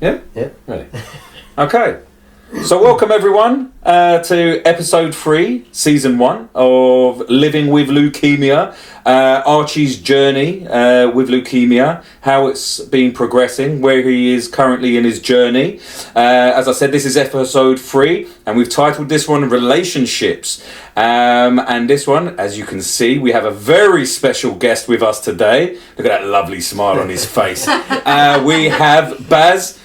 Yeah? Yeah. Really? Okay. So welcome everyone to episode 3, season 1 of Living with Leukemia. Archie's journey with leukemia, how it's been progressing, where he is currently in his journey. As I said, this is episode 3, and we've titled this one Relationships. And this one, as you can see, we have a very special guest with us today. Look at that lovely smile on his face. We have Baz,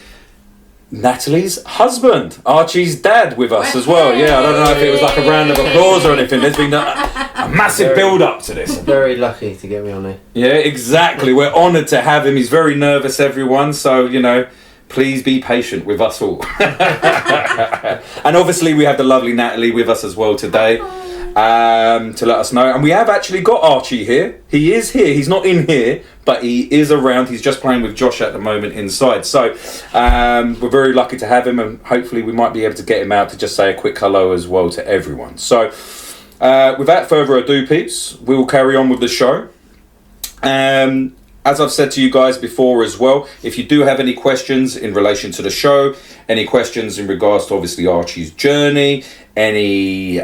Natalie's husband, Archie's dad, with us as well. Yeah, I don't know if it was like a round of applause or anything. There's been a massive build-up to this. Very lucky to get me on here. Yeah, exactly. We're honoured to have him. He's very nervous, everyone. So, please be patient with us all. And obviously we have the lovely Natalie with us as well today. To let us know. And we have actually got Archie here. He is here. He's not in here, but he is around. He's just playing with Josh at the moment inside. So we're very lucky to have him, and hopefully we might be able to get him out to just say a quick hello as well to everyone. So without further ado, peeps, we will carry on with the show. As I've said to you guys before as well, if you do have any questions in relation to the show, any questions in regards to obviously Archie's journey, any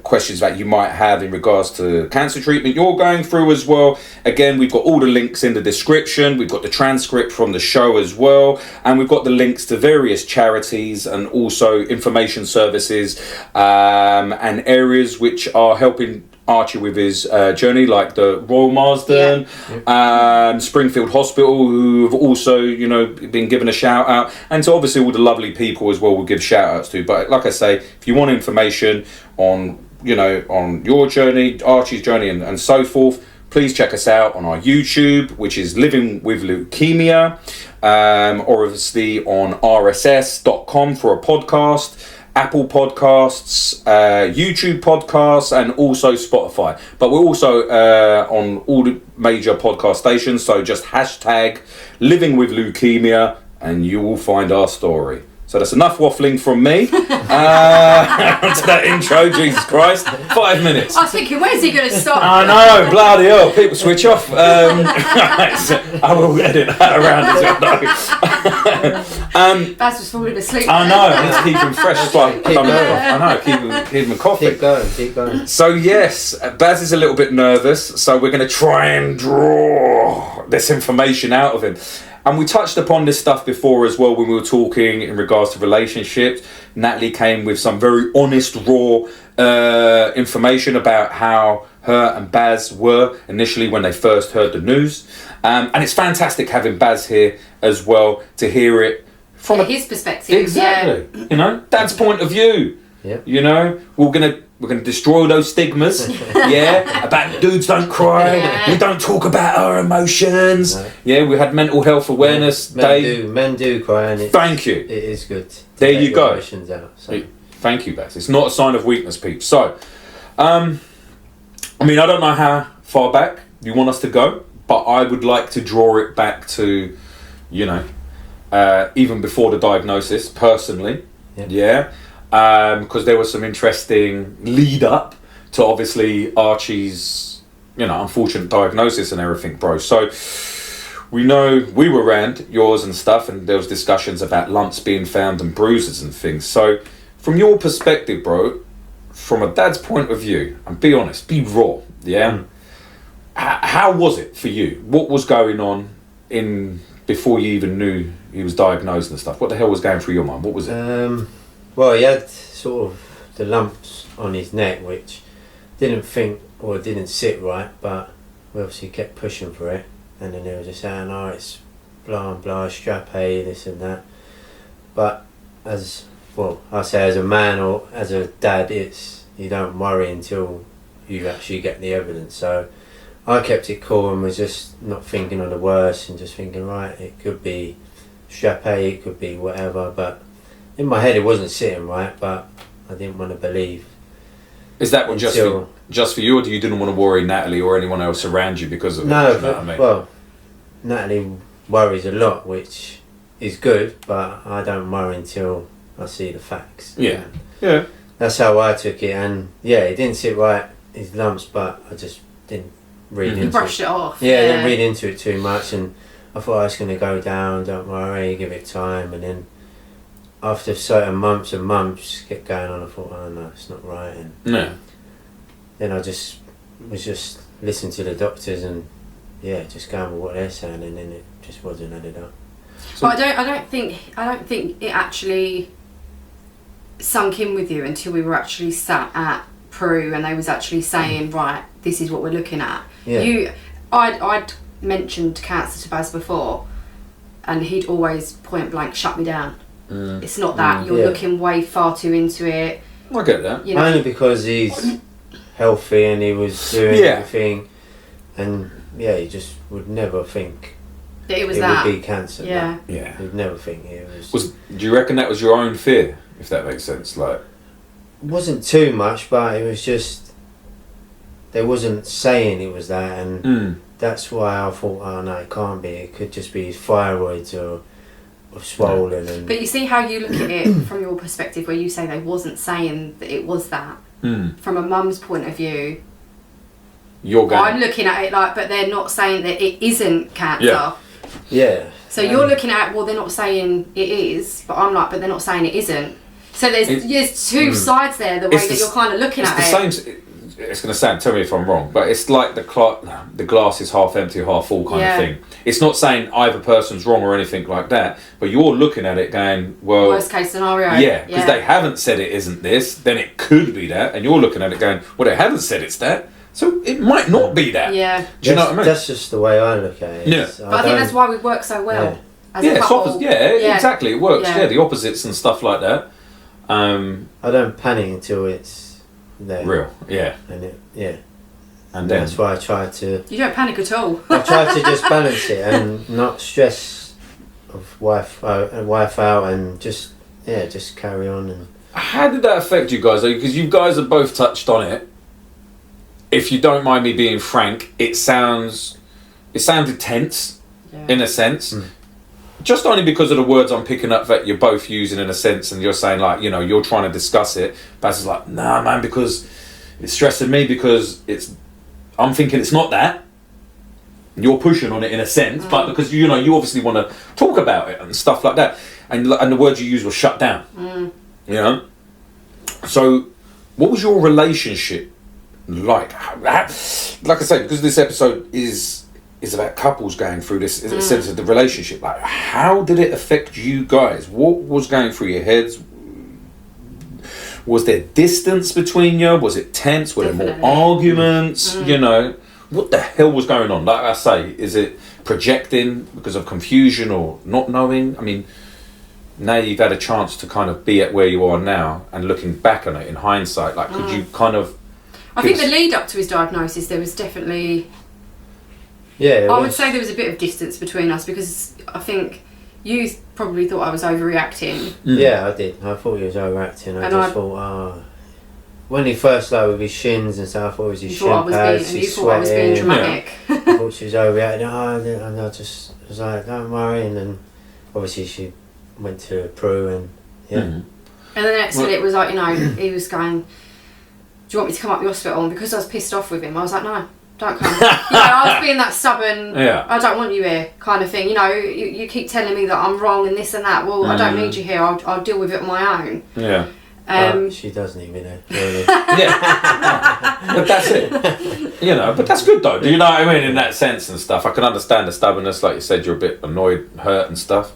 questions that you might have in regards to cancer treatment you're going through as well, again, we've got all the links in the description. We've got the transcript from the show as well, and we've got the links to various charities and also information services and areas which are helping Archie with his journey, like the Royal Marsden, Springfield Hospital, who have also, been given a shout out, and so obviously all the lovely people as well we'll give shout outs to. But like I say, if you want information on, on your journey, Archie's journey and so forth, please check us out on our YouTube, which is Living with Leukemia, or obviously on rss.com for a podcast, Apple Podcasts, YouTube Podcasts, and also Spotify. But we're also on all the major podcast stations, so just hashtag Living with Leukemia and you will find our story. So that's enough waffling from me. To that intro, Jesus Christ. 5 minutes. I was thinking, where's he going to stop? I know, bloody hell. People switch off. Right, so I will edit that around as well. Baz was falling asleep. I know, I need to keep him fresh. Keep him coughing. Keep going. So yes, Baz is a little bit nervous, so we're going to try and draw this information out of him. And we touched upon this stuff before as well when we were talking in regards to relationships. Natalie came with some very honest, raw information about how her and Baz were initially when they first heard the news. And it's fantastic having Baz here as well to hear it from his perspective. Exactly. Yeah. Dad's point of view. Yeah. We're gonna destroy those stigmas. About dudes don't cry. Yeah. We don't talk about our emotions. No. Yeah, we had mental health awareness day. Men do cry, and thank you. It is good. There you go. Emotions out, so. Thank you, Baz. It's not a sign of weakness, peeps. So, I don't know how far back you want us to go, but I would like to draw it back to, even before the diagnosis, personally. Yeah. Because there was some interesting lead up to obviously Archie's, unfortunate diagnosis and everything, bro. So we know we were around yours and stuff, and there was discussions about lumps being found and bruises and things. So from your perspective, bro, from a dad's point of view, and be honest, be raw, yeah? How was it for you? What was going on before you even knew he was diagnosed and stuff? What the hell was going through your mind? What was it? Well, he had sort of the lumps on his neck, which didn't sit right, but we obviously kept pushing for it. And then they were just saying, it's blah and blah, strap A, this and that. But I say as a man or as a dad, you don't worry until you actually get the evidence. So I kept it cool and was just not thinking of the worst and just thinking, right, it could be strap A, it could be whatever, but in my head it wasn't sitting right, but I didn't want to believe. Is that what just for you, or do you didn't want to worry Natalie or anyone else around you because of it? No, you know what I mean? Well, Natalie worries a lot, which is good, but I don't worry until I see the facts. Yeah. That's how I took it, and it didn't sit right, his lumps, but I just didn't read into it. You brushed it off. Yeah, I didn't read into it too much, and I thought I was going to go down, don't worry, give it time. And then after certain months and months kept going on, I thought, oh no, it's not right. And Yeah. then I was just listening to the doctors and just going with what they're saying, and then it just wasn't added up. But I don't think it actually sunk in with you until we were actually sat at Peru and they was actually saying, right, this is what we're looking at. Yeah. I'd mentioned cancer to Baz before, and he'd always point blank shut me down. It's not that you're looking way far too into it. I get that. You know? Only because he's healthy and he was doing everything, and he just would never think that it was it that. would be cancer. Yeah. No. Yeah. He'd never think it was. Do you reckon that was your own fear, if that makes sense? Like, It wasn't too much, but it was just they wasn't saying it was that, and that's why I thought, oh no, it can't be. It could just be thyroids or swollen. And But you see how you look at it from your perspective, where you say they wasn't saying that it was that. From a mum's point of view, you're going. I'm looking at it like, but they're not saying that it isn't cancer. Yeah. So you're looking at, well, they're not saying it is, but I'm like, but they're not saying it isn't. So there's two sides there, the way that you're kind of looking at it. It's the same. It's going to sound, tell me if I'm wrong, but it's like the glass is half empty, half full kind of thing. It's not saying either person's wrong or anything like that, but you're looking at it going, well... Worst case scenario. Yeah, because they haven't said it isn't this, then it could be that, and you're looking at it going, well, they haven't said it's that, so it might not be that. Yeah. Do you know what I mean? That's just the way I look at it. Yeah. But I think that's why we work so well as a it's couple. exactly, it works. Yeah. Yeah, the opposites and stuff like that. I don't panic until it's there. Real, yeah. And then that's why I try to... You don't panic at all. I try to just balance it and not stress of wife out and just carry on. And how did that affect you guys? Because you guys have both touched on it. If you don't mind me being frank, it sounded tense in a sense. Just only because of the words I'm picking up that you're both using in a sense, and you're saying like, you're trying to discuss it. Baz is like, nah, man, because it's stressing me because I'm thinking it's not that. You're pushing on it in a sense, but because you obviously want to talk about it and stuff like that, and the words you used were shut down. So, what was your relationship like? Like I say, because this episode is about couples going through this in a sense of the relationship. Like, how did it affect you guys? What was going through your heads? Was there distance between you? Was it tense? Were there more arguments? What the hell was going on? Like I say, is it projecting because of confusion or not knowing? I mean, now you've had a chance to kind of be at where you are now and looking back on it in hindsight, like could you kind of... I think the lead up to his diagnosis, there was definitely... I would say there was a bit of distance between us, because I think you probably thought I was overreacting. Yeah, I did. I thought he was overreacting. I thought, when he first started with his shins and stuff, I thought it was his shin pads, you thought I was being dramatic. I thought she was overreacting. And I just was like, don't worry. And then obviously she went to Peru and And the next minute was like, he was going, do you want me to come up the hospital? And because I was pissed off with him, I was like, no, don't come. I was being that stubborn, I don't want you here kind of thing. You keep telling me that I'm wrong and this and that. Well, I don't need you here. I'll deal with it on my own. Yeah. She does need me there, really. But that's it. But that's good though. Do you know what I mean? In that sense and stuff, I can understand the stubbornness. Like you said, you're a bit annoyed, hurt and stuff.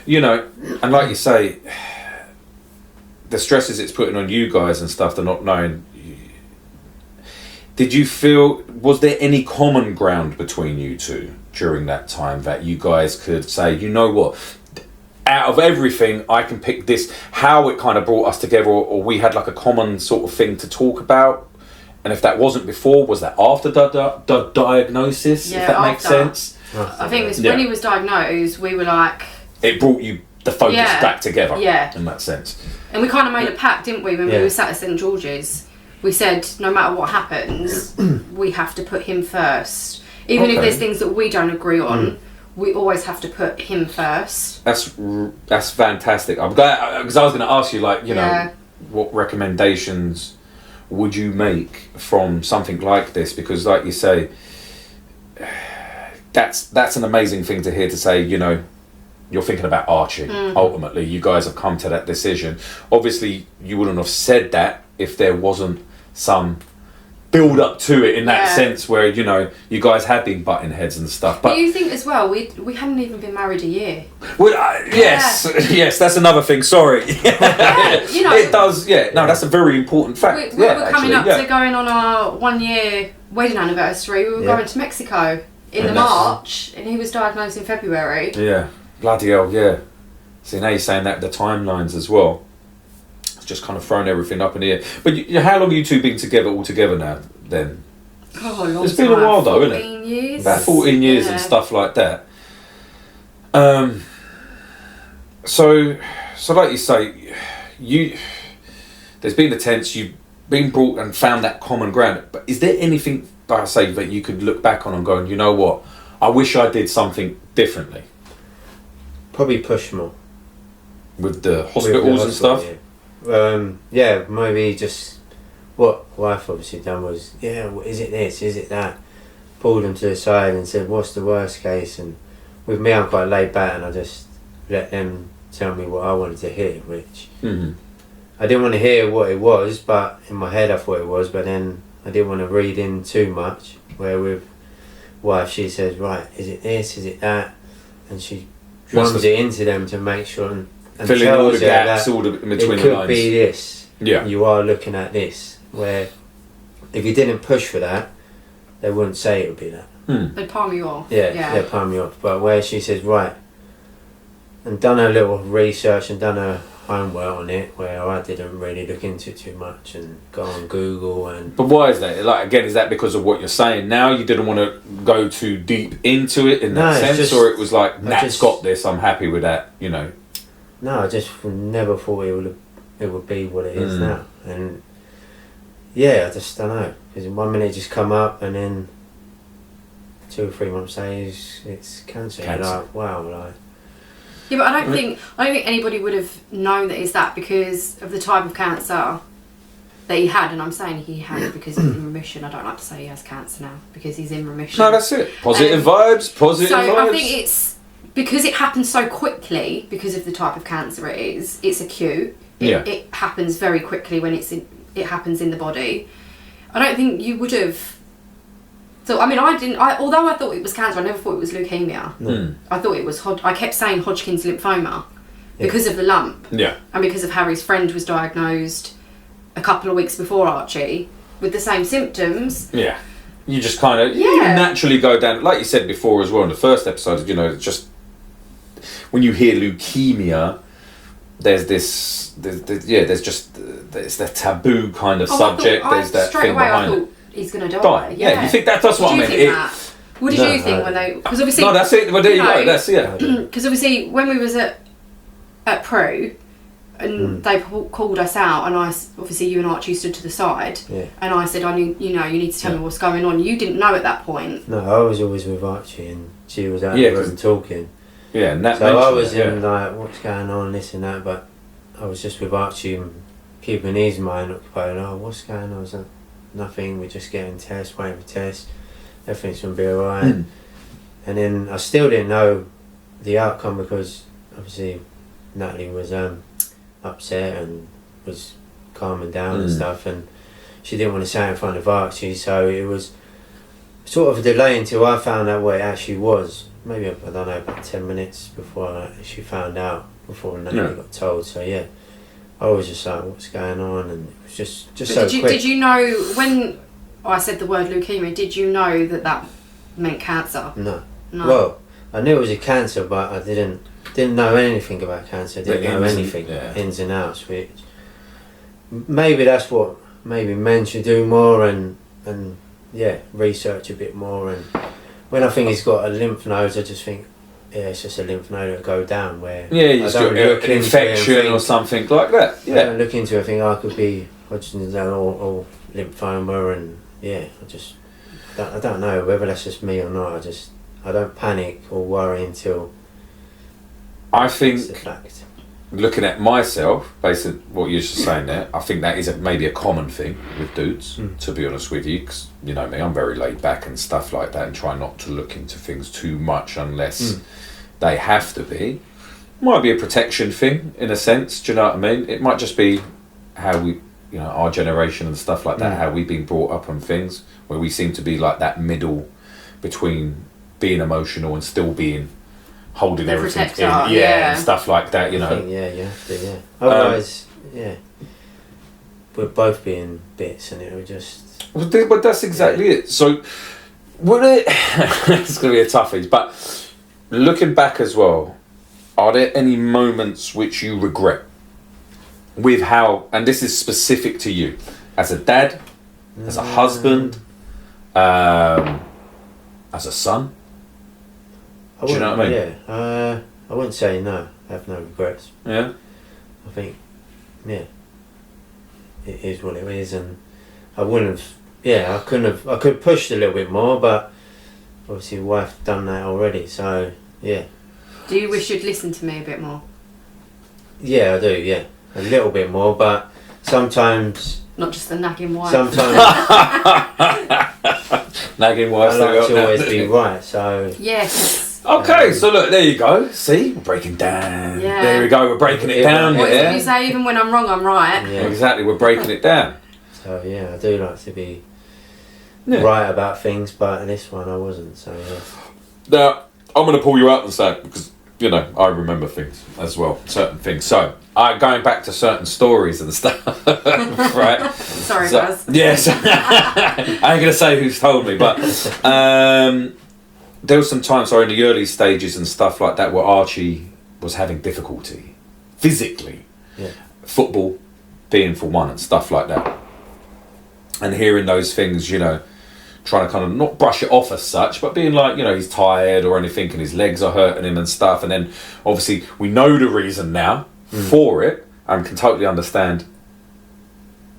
And like you say, the stresses it's putting on you guys and stuff, they're not knowing. Did you feel, was there any common ground between you two during that time that you guys could say, you know what, out of everything, I can pick this, how it kind of brought us together, or we had like a common sort of thing to talk about? And if that wasn't before, was that after the diagnosis, if that makes sense? I think it was when he was diagnosed, we were like... It brought you the focus back together in that sense. And we kind of made a pact, didn't we, when we were sat at St George's? We said, no matter what happens, we have to put him first. Even if there's things that we don't agree on, we always have to put him first. That's fantastic. I'm glad, because I was going to ask you, like, what recommendations would you make from something like this? Because, like you say, that's an amazing thing to hear, to say, you know, you're thinking about Archie. Ultimately, you guys have come to that decision. Obviously, you wouldn't have said that if there wasn't some build up to it in that sense, where, you know, you guys have been butting heads and stuff. But you think as well, we hadn't even been married a year. Well, yes, that's another thing. Sorry. You know, it does. Yeah, no, that's a very important fact. We were coming up to going on our 1 year wedding anniversary. We were going to Mexico in March, and he was diagnosed in February. Yeah, bloody hell, yeah. See, now you're saying that, the timelines as well. It's just kind of thrown everything up in the air. But how long have you two been together altogether now, then? Oh, a long It's been a while though, isn't it? 14 years. About 14 years and stuff like that. So like you say, there's been attempts, you've been brought and found that common ground. But is there anything, like I say, that you could look back on and go, you know what, I wish I did something differently? Probably push more. With the hospitals and stuff? Yeah, maybe just what wife obviously done was, is it this, is it that? Pulled them to the side and said, what's the worst case? And with me, I'm quite laid back, and I just let them tell me what I wanted to hear, which I didn't want to hear what it was, but in my head I thought it was, but then I didn't want to read in too much, where with wife she says, right, is it this, is it that? And she drums it into them to make sure and filling all the gaps, all the between the lines. It could be this. Yeah. You are looking at this. Where if you didn't push for that, they wouldn't say it would be that. They'd palm you off. Yeah, they'd palm you off. But where she says, right, and done a little research and done a homework on it, where I didn't really look into it too much and go on Google and... But why is that? Like, again, is that because of what you're saying now? You didn't want to go too deep into it in that sense? Just, or it was like, Nat's got this, I'm happy with that, you know? No, I just never thought it would be what it is now. And yeah, I just don't know. Because in 1 minute it just come up, and then 2 or 3 months later it's cancer. You're like, wow, like... Yeah, but I don't think anybody would have known that it's that because of the type of cancer that he had, and I'm saying he had because he's in remission. I don't like to say he has cancer now because he's in remission. No, that's it. Positive vibes, positive vibes. So I think it's because it happens so quickly because of the type of cancer it is. It's acute. It happens very quickly when it happens in the body. I don't think you would have. So, I mean, although I thought it was cancer, I never thought it was leukemia. I thought it was, I kept saying Hodgkin's lymphoma because of the lump. Yeah. And because of Harry's friend was diagnosed a couple of weeks before Archie with the same symptoms. Yeah. You just kind of, you naturally go down, like you said before as well in the first episode, you know, just when you hear leukemia, there's that taboo kind of subject. There's that thing behind it. He's going to die. Yeah, you think that's what I mean. What did you think when they... Because obviously... No, that's it. Well, there you go. That's it. Because obviously, when we was at Pro, and they called us out, and obviously you and Archie stood to the side, and I said, you need to tell me what's going on. You didn't know at that point. No, I was always with Archie, and she was out the room talking. Yeah, and that so I was in like, what's going on, this and that, but I was just with Archie and keeping his mind occupied. Oh, what's going on? I was like, nothing, we're just getting tests, waiting for tests, everything's going to be alright. And then I still didn't know the outcome because obviously Natalie was upset and was calming down and stuff, and she didn't want to say it in front of Archie, so it was sort of a delay until I found out what it actually was. Maybe, I don't know, about 10 minutes before she found out, before Natalie got told. So yeah, I was just like, what's going on? And it was just so quick. Did you know, when I said the word leukemia, did you know that meant cancer? No. Well, I knew it was a cancer, but I didn't know anything about cancer. I didn't know anything, ins and outs, which maybe that's what maybe men should do more and research a bit more. And when I think he's got a lymph node, I just think, it's just a lymph node that'll go down, where you just got an infection or something like that. I don't look into it, I think I could be Hodgkin's or lymphoma, and I don't know whether that's just me or not. I don't panic or worry until I think it's a fact. looking at myself, based on what you're just saying there, I think that is maybe a common thing with dudes, to be honest with you, because you know me, I'm very laid back and stuff like that, and try not to look into things too much unless they have to be. Might be a protection thing in a sense, do you know what I mean? It might just be how we, you know, our generation and stuff like that, how we've been brought up on things, where we seem to be like that middle between being emotional and still being holding everything in, and stuff like that, you know. I think, you have to, Otherwise, we're both being bits, and it would just. But that's exactly it. So, it's going to be a toughie. But looking back as well, are there any moments which you regret with how? And this is specific to you, as a dad, as a husband, as a son. Do you know what I mean? Yeah, I wouldn't say no. I have no regrets. Yeah. I think, it is what it is, and I wouldn't have. Yeah, I couldn't have. I could have pushed a little bit more, but obviously, wife done that already. So yeah. Do you wish you'd listened to me a bit more? Yeah, I do. Yeah, a little bit more, but sometimes. Not just the nagging wife. Sometimes. Nagging wife. I like to always be right. So. Yes. Okay, so look, there you go. See, we're breaking down. Yeah. There we go, we're breaking it down. What is it you say? Even when I'm wrong, I'm right. Yeah. Exactly, we're breaking it down. So yeah, I do like to be right about things, but in this one I wasn't. So yeah. Now, I'm going to pull you out and say, because, you know, I remember things as well, certain things. So, going back to certain stories and stuff, right? Sorry, guys. Yes. I ain't going to say who's told me, but there was some times, in the early stages and stuff like that, where Archie was having difficulty physically. Yeah. Football being for one and stuff like that. And hearing those things, you know, trying to kind of not brush it off as such, but being like, you know, he's tired or anything and his legs are hurting him and stuff. And then obviously we know the reason now for it and can totally understand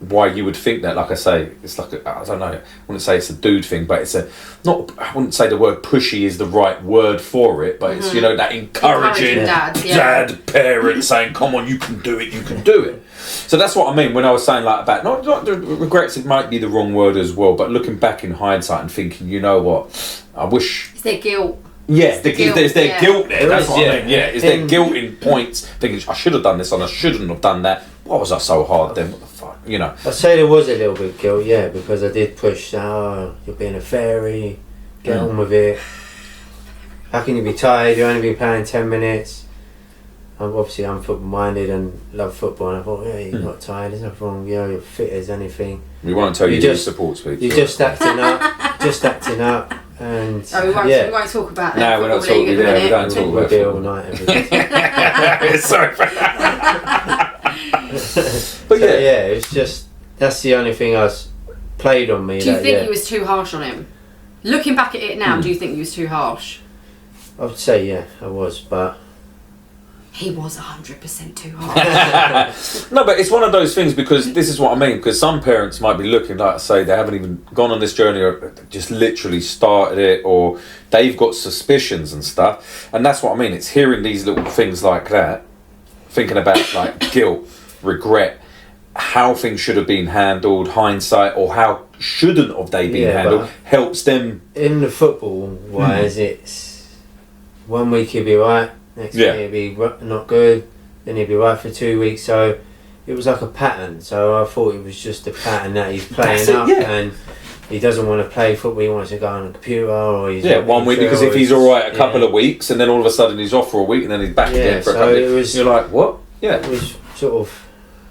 why you would think that. Like I say, it's like, I don't know, I wouldn't say it's a dude thing, but it's I wouldn't say the word pushy is the right word for it, but it's, you know, that encouraging dad parent saying, come on, you can do it, you can do it. So that's what I mean when I was saying like about, not the regrets, it might be the wrong word as well, but looking back in hindsight and thinking, you know what, I wish... Is there guilt? Yeah, there's their guilt there. That's what I mean. Yeah, is there guilt in points? Thinking I should have done this and I shouldn't have done that. Why was I so hard then? What the fuck? You know. I'd say there was a little bit of guilt, yeah, because I did push. Oh, you're being a fairy. Get on with it. How can you be tired? You've only been playing 10 minutes. I'm football minded and love football. And I thought, yeah, you're not tired. There's nothing wrong. You know, you're fit as anything. We won't tell you just support speech. You're just acting up. Just acting up. And we won't talk about that. No, we're not talking. Yeah, we don't talk about it. We'll be all night every day. Sorry. But yeah, it's just that's the only thing I was played on me. Do you think he was too harsh on him? Looking back at it now, do you think he was too harsh? I would say yeah, I was, but he was 100% too harsh. No, but it's one of those things, because this is what I mean, because some parents might be looking, like I say, they haven't even gone on this journey or just literally started it, or they've got suspicions and stuff, and that's what I mean. It's hearing these little things like that, thinking about like guilt, regret, how things should have been handled, hindsight, or how shouldn't have they been handled, helps them. In the football wise, it's 1 week he'll be right, next week he'll be not good, then he'll be right for 2 weeks. So it was like a pattern. So I thought it was just a pattern that he's playing up, and he doesn't want to play football. He wants to go on a computer, or he's 1 week, because if he's all right a couple of weeks, and then all of a sudden he's off for a week, and then he's back again for a couple of weeks. You're like, what? Yeah, it was sort of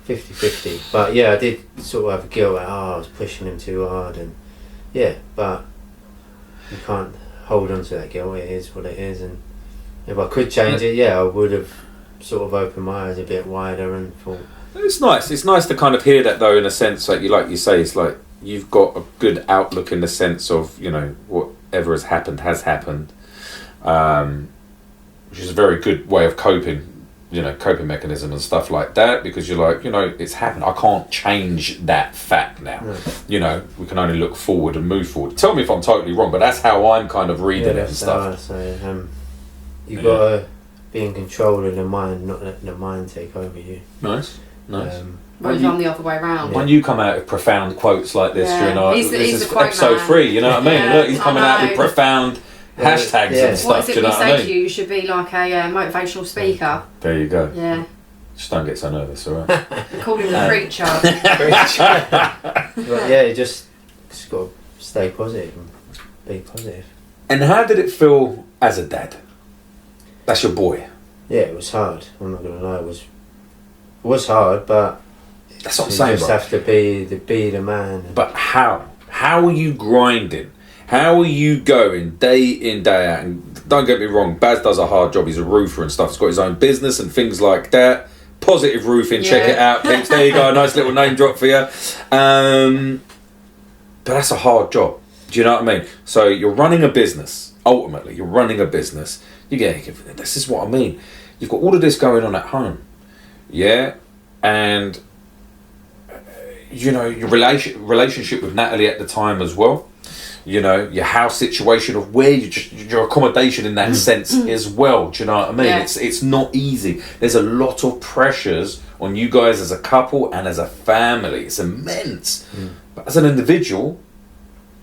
50-50. But yeah, I did sort of have a guilt that I was pushing him too hard, and but you can't hold on to that guilt. It is what it is, and if I could change it, I would have sort of opened my eyes a bit wider and thought. It's nice. It's nice to kind of hear that, though, in a sense, like you say, it's like you've got a good outlook in the sense of, you know, whatever has happened, which is a very good way of coping. You know, coping mechanism and stuff like that, because you're like, you know, it's happened. I can't change that fact now. You know, we can only look forward and move forward. Tell me if I'm totally wrong, but that's how I'm kind of reading it and stuff. So you've got to be in control of the mind, not let the mind take over you. Nice. Whereas I'm the other way around. When you come out with profound quotes like this during our he's this is the quote episode man. 3, you know what I mean? Yeah, Look, he's coming out with profound hashtags and What stuff. is it Do you know we what I say mean? to you? You should be like a motivational speaker. There you go. Yeah. Just don't get so nervous, all right? Call him the preacher. But yeah, you just got to stay positive and be positive. And how did it feel as a dad? That's your boy. Yeah, it was hard. I'm not gonna lie, it was hard, but That's what I'm you saying, just bro. have to be the man. But how? How are you grinding? How are you going day in, day out? And don't get me wrong, Baz does a hard job. He's a roofer and stuff. He's got his own business and things like that. Positive Roofing, check it out, peeps. There you go, a nice little name drop for you. But that's a hard job. Do you know what I mean? So you're running a business. Ultimately, you're running a business. This is what I mean. You've got all of this going on at home. Yeah? And, you know, your relationship with Natalie at the time as well. You know, your house situation of where your accommodation in that sense as well. Do you know what I mean? Yeah. It's not easy. There's a lot of pressures on you guys as a couple and as a family. It's immense. But as an individual,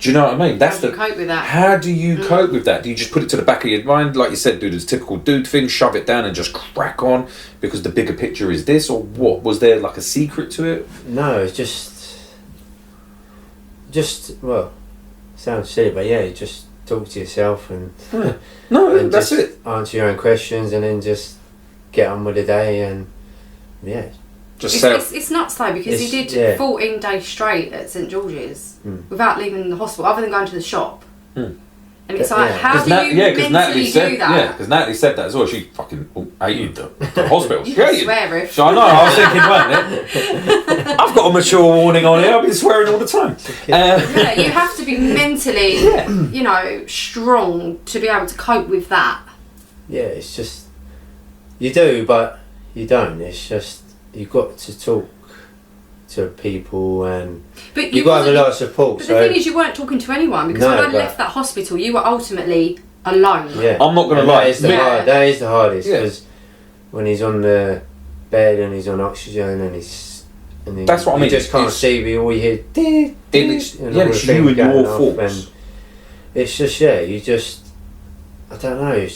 do you know what I mean? How do you cope with that? How do you cope with that? Do you just put it to the back of your mind, like you said, do the typical dude thing, shove it down and just crack on because the bigger picture is this, or what? Was there like a secret to it? No, it's just well, sounds silly, but yeah, you just talk to yourself and No, that's just it. answer your own questions and then just get on with the day and yeah. Just say, It's nuts though, because he did 14 days straight at St George's without leaving the hospital, other than going to the shop. And it's like, how do you mentally do that? Yeah, because Natalie said that as well. She fucking hated the hospital. You can swear if. I know, I was thinking, wait, I've got a mature warning on here. I've been swearing all the time. Yeah, you have to be mentally, you know, strong to be able to cope with that. Yeah, it's just you do, but you don't. It's just you've got to talk to people and you've got to have a lot of support. But the thing is, you weren't talking to anyone because when I left that hospital, you were ultimately alone. Yeah, I'm not going to lie. That is the hardest because when he's on the bed and he's on oxygen and that's what I mean. You just can't see, all you hear. It's you and your thoughts. And it's just you just I don't know. It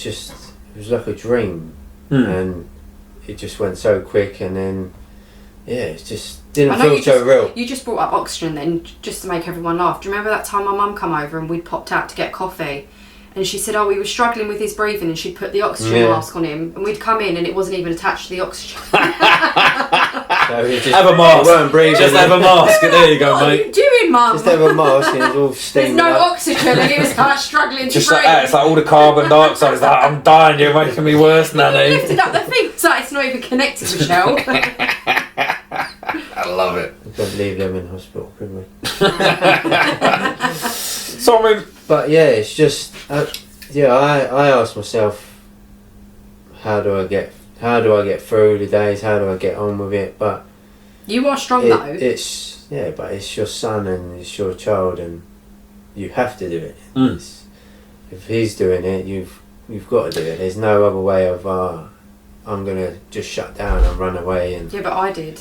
was like a dream, and it just went so quick, and then it just didn't feel so real. You just brought up oxygen then, just to make everyone laugh. Do you remember that time my mum come over and we'd popped out to get coffee, and she said, we were struggling with his breathing, and she'd put the oxygen mask on him, and we'd come in and it wasn't even attached to the oxygen. So have a mask. Weren't breathing. Just have a mask. There you go, What mate. are you doing, mum? Just have a mask and it's all steaming. There's no up. oxygen and he was like struggling Just to like breathe. that. It's like all the carbon dioxide. It's like, I'm dying. You're making me worse, He Nanny. lifted up the thing. It's like it's not even connected, Michelle. I love it. We couldn't leave them in hospital, could we? So I mean, but yeah, it's just I asked myself, how do I get through the days? How do I get on with it? But you are strong though. But it's your son and it's your child, and you have to do it. If he's doing it, you've got to do it. There's no other way of I'm gonna just shut down and run away. And Yeah, but I did.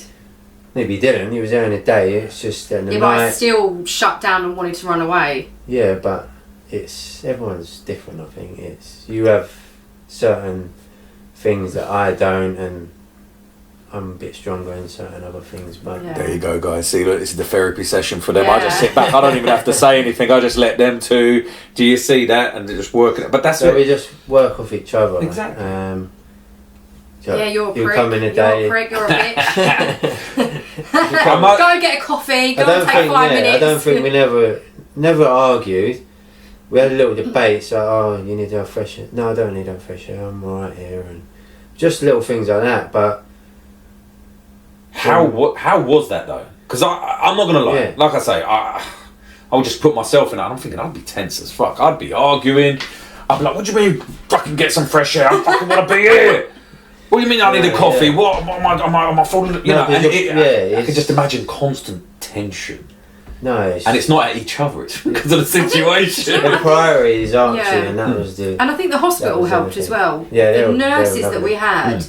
maybe he didn't. He was there in the day. It's just in the Yeah, but I night. still shut down and wanted to run away. Yeah, but everyone's different. I think you have certain things that I don't, and I'm a bit stronger in certain other things. But there you go, guys. See, look, this is the therapy session for them. I just Yeah. sit back. I don't even have to say anything. I just let them two. Do you see that? And they're just working it. But that's so what we just work off each other. Exactly. Yeah, you're a prick. come in a You're day. a prick. You're a bitch. I might- Go and get a coffee. Go and take 5 minutes. I don't think we never argued. We had a little debate. So, you need to have fresh air. No, I don't need to have fresh air. I'm alright here, and just little things like that. But how was that though? Because I'm not gonna lie. Yeah. Like I say, I would just put myself in that. I'm thinking I'd be tense as fuck. I'd be arguing. I'd be like, "What do you mean? Fucking get some fresh air. I fucking want to be here." What do you mean I need a coffee? Yeah. What am I falling? You know, and I could just imagine constant tension. No, and it's not at each other, it's because of the situation. The priority is Archie, and that was the... And I think the hospital helped as well. Yeah, the nurses that we had,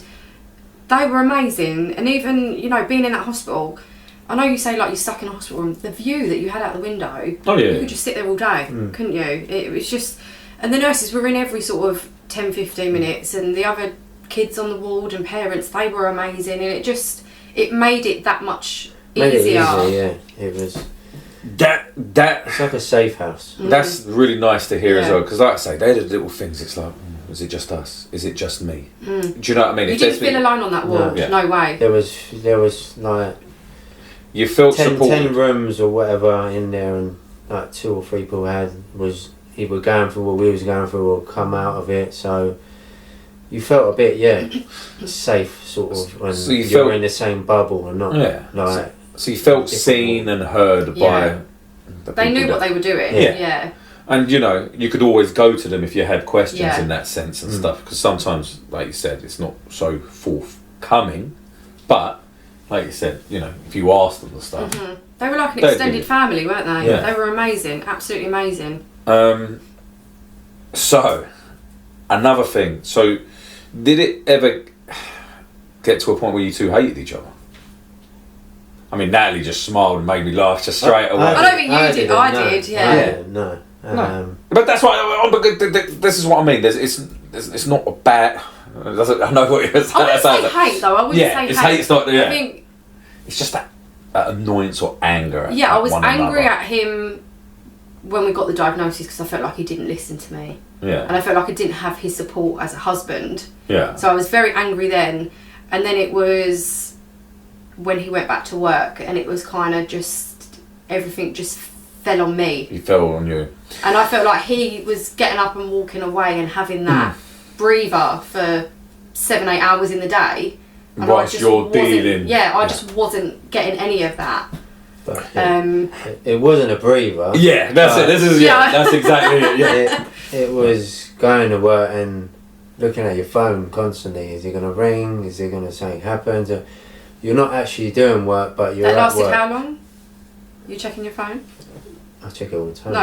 they were amazing. And even, you know, being in that hospital, I know you say like you're stuck in a hospital room, the view that you had out the window, you could just sit there all day, couldn't you? It was just... And the nurses were in every sort of 10, 15 minutes, and the other kids on the ward and parents, they were amazing, and it made it that much easier. It was... It's like a safe house. That's really nice to hear as well, because like I say, they're the little things. It's like, is it just us? Is it just me? Do you know what I mean? You didn't feel alone on that ward. No way. There was like you felt 10 rooms or whatever in there, and like 2 or 3 people was either going through what we was going through or come out of it. So you felt a bit safe, sort of, when you're in the same bubble and not like. So you felt seen and heard by the they knew what they were doing. Yeah. And you know, you could always go to them if you had questions in that sense and stuff, because sometimes, like you said, it's not so forthcoming, but like you said, you know, if you asked them the stuff, they were like an extended family, weren't they? They were amazing, absolutely amazing. So another thing, so did it ever get to a point where you two hated each other? I mean, Natalie just smiled and made me laugh just straight away. I don't think you did. I did. Yeah. No. But that's why. This is what I mean. It's not a bad. I know what you're saying. I wouldn't say hate though. I wouldn't say hate. It's hate. It's not. Yeah. I think it's just that annoyance or anger. Yeah, I was angry at him when we got the diagnosis, because I felt like he didn't listen to me. Yeah. And I felt like I didn't have his support as a husband. Yeah. So I was very angry then, and then it was when he went back to work, and it was kind of just everything just fell on me. He fell on you. And I felt like he was getting up and walking away and having that breather for 7-8 hours in the day. And whilst you're dealing. Yeah, I just wasn't getting any of that. But it wasn't a breather. Yeah, that's it. This is that's exactly it. Yeah. It was going to work and looking at your phone constantly. Is it going to ring? Is it going to something happen? You're not actually doing work, but you're at work. That lasted how long? You checking your phone? I check it all the time. No,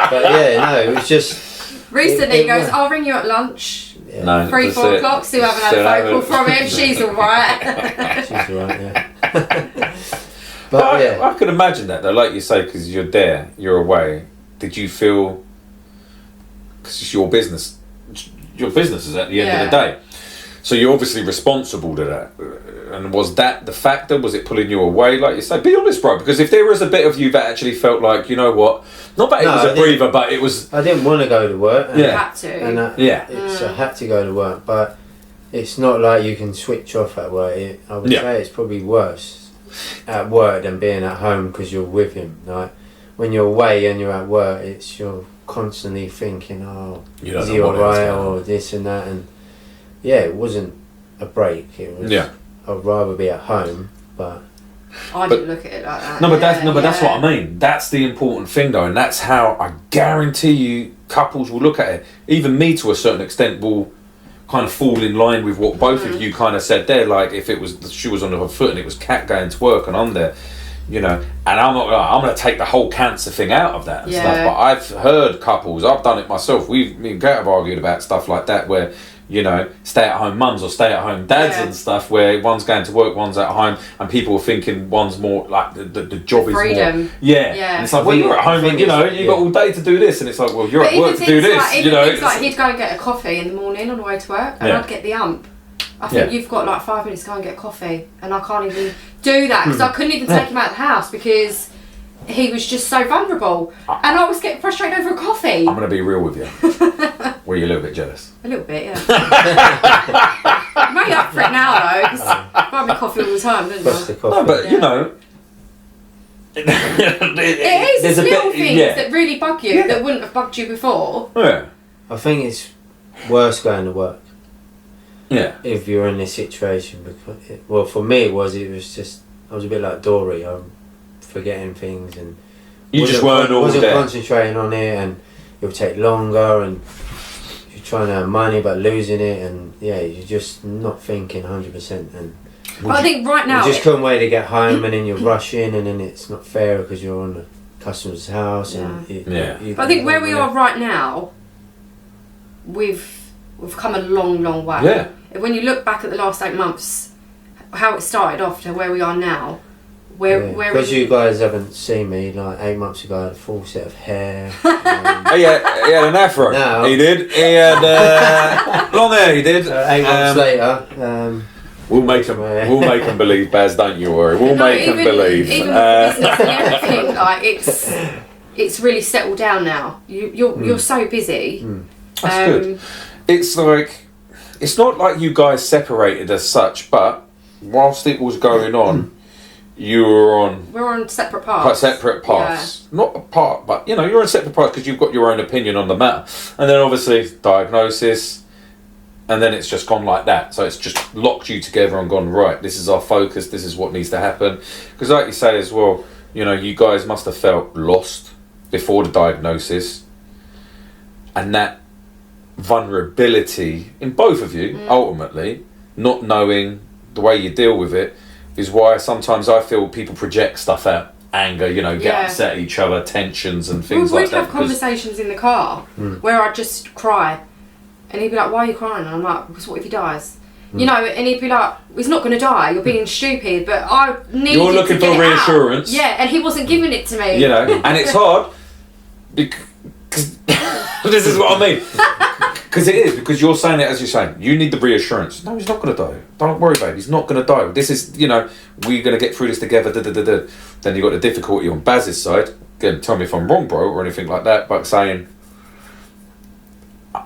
but it was just... Recently he goes, I'll ring you at lunch. Yeah. No, 3-4 o'clock, still haven't had a phone call from him. She's alright. She's alright, yeah. But I could imagine that though, like you say, because you're there, you're away. Did you feel... Because it's your business. Your business is at the end of the day. So you're obviously responsible to that. And was that the factor? Was it pulling you away? Like you say, be honest, bro. Because if there was a bit of you that actually felt like, you know what, not that it was a breather, but it was... I didn't want to go to work. And had to. And I had to go to work. But it's not like you can switch off at work. I would say it's probably worse at work than being at home because you're with him. Like, when you're away and you're at work, you're constantly thinking, is he alright, or this and that. And it wasn't a break. It was. I'd rather be at home, but I didn't look at it like that. But that's what I mean. That's the important thing, though, and that's how I guarantee you couples will look at it. Even me, to a certain extent, will kind of fall in line with what both of you kind of said there. Like if it was the shoe was on her foot and it was Kat going to work and I'm there, you know, and I'm going to take the whole cancer thing out of that and stuff. But I've heard couples, I've done it myself. Me and Kat have argued about stuff like that where, you know, stay-at-home mums or stay-at-home dads and stuff, where one's going to work, one's at home, and people are thinking one's more like the job is freedom. More. And it's like, well, you're at home and, you know, you've got all day to do this, and it's like, well, you're at work to do this. Like, you know, it's like he'd go and get a coffee in the morning on the way to work, and I'd get the ump. I think you've got like 5 minutes to go and get coffee, and I can't even do that because I couldn't even take him out of the house because he was just so vulnerable, and I was getting frustrated over a coffee. I'm going to be real with you. Were you a little bit jealous? A little bit, yeah. I'm only up for it now though, because I buy me coffee all the time, don't you? No, but you know, it is little things that really bug you that wouldn't have bugged you before. Yeah. I think it's worse going to work. Yeah. If you're in this situation, because for me it was just I was a bit like Dory. I'm forgetting things and you just weren't all there. Wasn't concentrating on it, and it would take longer, and you're trying to earn money but losing it, and you're just not thinking 100%. And But I think right now you just couldn't wait to get home, and then you're rushing, and then it's not fair because you're on the customer's house. And But I think where we are right now, we've come a long way. Yeah. When you look back at the last 8 months, how it started off to where we are now, because you guys haven't seen me, like 8 months ago I had a full set of hair. He had an afro. No. He did. He had long hair. He did. 8 months later, we'll make them believe, Baz. Don't you worry. We'll make them believe. Even with the business and everything, like it's really settled down now. You're so busy. That's good. It's like, it's not like you guys separated as such, but whilst it was going on, we're on separate paths. Separate paths. Not apart, but you're on separate paths because you've got your own opinion on the matter. And then obviously diagnosis, and then it's just gone like that. So it's just locked you together and gone, right, this is our focus, this is what needs to happen. Because like you say as well, you guys must have felt lost before the diagnosis, and that vulnerability in both of you, ultimately, not knowing the way you deal with it, is why sometimes I feel people project stuff out, anger, get upset at each other, tensions and things like that. We'd have conversations in the car where I'd just cry, and he'd be like, "Why are you crying?" And I'm like, "Because what if he dies?" And he'd be like, "He's not going to die, you're being stupid," but I needed You're looking to get for it reassurance. out. Yeah, and he wasn't giving it to me. And it's hard because this is what I mean. Because it is, because you're saying it as you're saying. You need the reassurance. No, he's not going to die. Don't worry, babe. He's not going to die. This is, we're going to get through this together. Then you've got the difficulty on Baz's side. Again, tell me if I'm wrong, bro, or anything like that. But saying,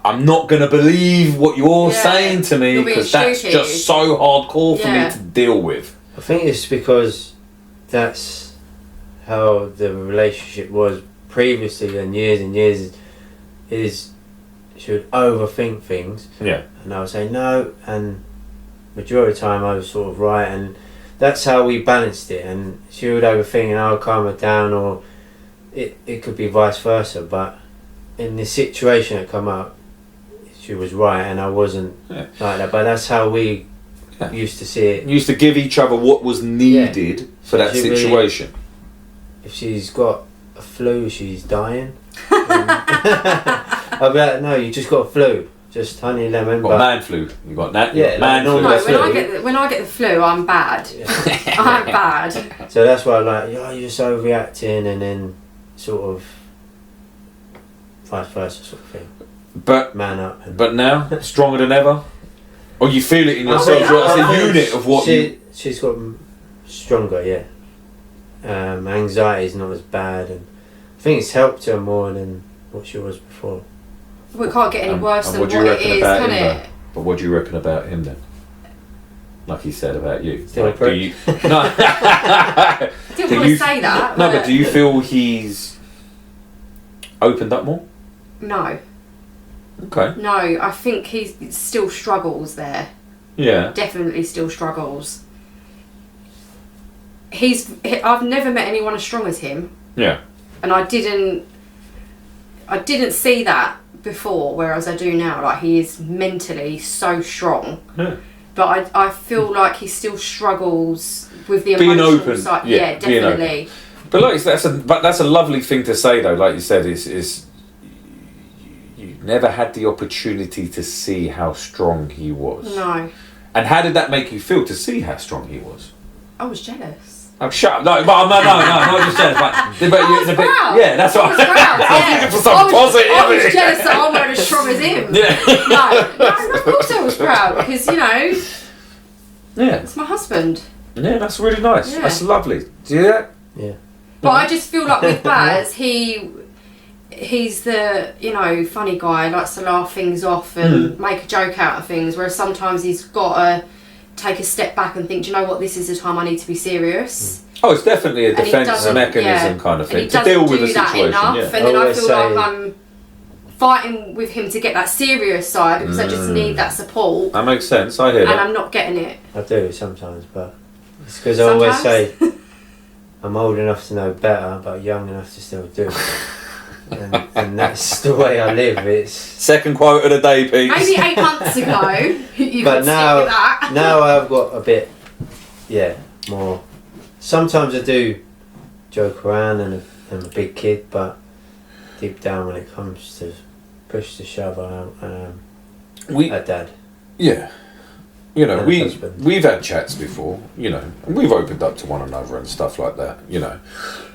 I'm not going to believe what you're saying to me because that's just so hardcore for me to deal with. I think it's because that's how the relationship was previously and years is she would overthink things. Yeah. And I would say no, and majority of the time I was sort of right, and that's how we balanced it. And she would overthink and I would calm her down, or it could be vice versa. But in the situation that come up, she was right and I wasn't like that. But that's how we used to see it. You used to give each other what was needed for that situation. Really, if she's got a flu, she's dying. I'll be like, no, you just got a flu. Just honey, lemon. Got man flu. You got that? Yeah, man flu. No, when I get the flu, I'm bad. I'm bad. So that's why I'm like, you're so overreacting, and then sort of vice versa sort of thing. But man up. But now, stronger than ever? Or you feel it in yourself? It's a unit of what she's got stronger, yeah. Anxiety is not as bad, and I think it's helped her more than what she was before. Well, it can't get any worse than what it is, can it? But what do you reckon about him then? Like he said about you. Still like, do you no. I didn't want to say that. No, but do you feel he's opened up more? No. Okay. No, I think he still struggles there. Yeah. Definitely still struggles. I've never met anyone as strong as him. Yeah. And I didn't see that before, whereas I do now. Like, he is mentally so strong. Yeah. But I feel like he still struggles with the being emotional open side. Yeah, definitely. But like that's a lovely thing to say though. Like you said, is you never had the opportunity to see how strong he was. No. And how did that make you feel to see how strong he was? I was jealous. I'm shut up. No, not just jealous. But I was proud. Yeah, that's what I was proud. I was looking for some positivity. I was jealous that I weren't as strong as him. Yeah. No, of course I was proud because, yeah, it's my husband. Yeah, that's really nice. Yeah. That's lovely. Do you hear that? Yeah. But I just feel like with Baz, he's the, funny guy, likes to laugh things off and make a joke out of things, whereas sometimes he's got to take a step back and think, do you know what, this is the time I need to be serious. Oh, it's definitely a defence mechanism kind of thing to deal with the situation. Enough, yeah. And then I feel like I'm fighting with him to get that serious side because I just need that support. That makes sense, I hear that. And I'm not getting it. I do sometimes, but it's because I always say I'm old enough to know better, but young enough to still do it. And that's the way I live. It's second quote of the day, Pete. Maybe 8 months ago, you but could stick with that. Now I've got a bit more. Sometimes I do joke around and I'm a big kid, but deep down when it comes to push to shove, a dad. Yeah. You know, we've had chats before, you know, and we've opened up to one another and stuff like that, you know.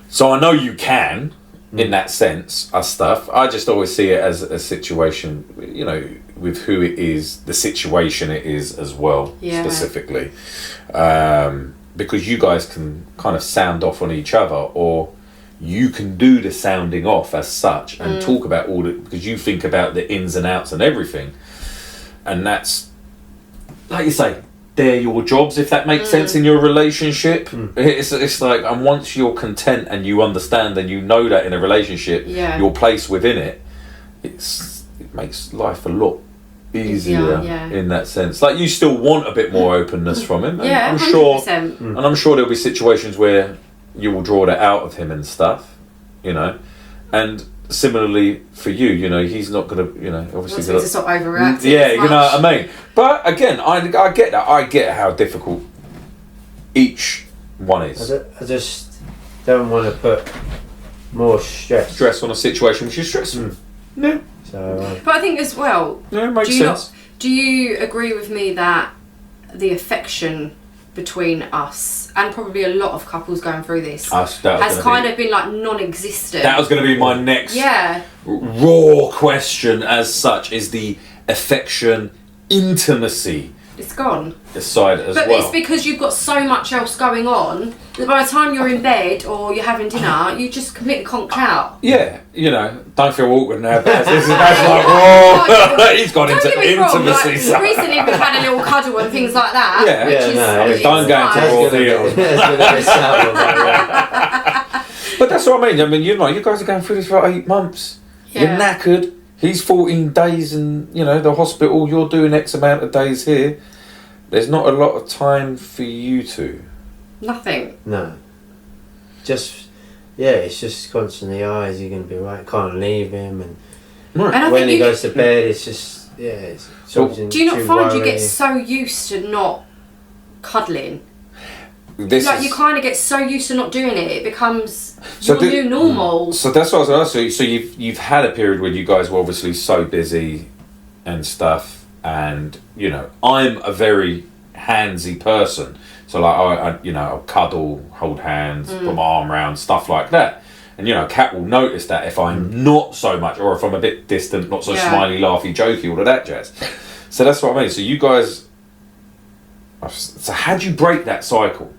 So I know you can, in that sense, us stuff. I just always see it as a situation, you know, with who it is, the situation it is as well, specifically. Because you guys can kind of sound off on each other, or you can do the sounding off as such and talk about all the, because you think about the ins and outs and everything. And that's, like you say, they're your jobs, if that makes sense in your relationship. It's like, and once you're content and you understand and you know that in a relationship, your place within it, it makes life a lot easier in that sense. Like, you still want a bit more openness from him. And I'm 100%. sure, and I'm sure there'll be situations where you will draw that out of him and stuff, you know. And similarly for you, you know, he's not going to, you know, obviously to stop overreacting. Yeah, you know what I mean. But again, I get that. I get how difficult each one is. I just don't want to put more stress on a situation which is stressful. Yeah. So, but I think as well, it makes sense. Do you agree with me that the affection between us and probably a lot of couples going through this has kind of been like non-existent? That was going to be my next raw question as such, is the affection, intimacy. It's gone. Side as well. But it's because you've got so much else going on that by the time you're in bed or you're having dinner, you just completely conked out. Yeah, you know, don't feel awkward now. That's like, raw. He's gone into intimacy. Like, recently we've had a little cuddle and things like that. Yeah, which is, I mean, don't go into raw deals. But that's what I mean. I mean, you know, you guys are going through this for 8 months. Yeah. You're knackered. He's 14 days in, you know, the hospital. You're doing X amount of days here. There's not a lot of time for you two. Nothing. No. Just, it's just constantly, is he going to be right? Can't leave him. And when he goes to bed, it's just, it's do you not find you get so used to not cuddling? You kind of get so used to not doing it, it becomes your new normal. So that's what I was going to ask. So you've had a period where you guys were obviously so busy and stuff, and you know, I'm a very handsy person, so like I'll cuddle, hold hands, put my arm around, stuff like that. And you know, Kat will notice that if I'm not so much, or if I'm a bit distant, not so smiley, laughy, jokey, all of that jazz. So that's what I mean. So you guys, so how'd you break that cycle?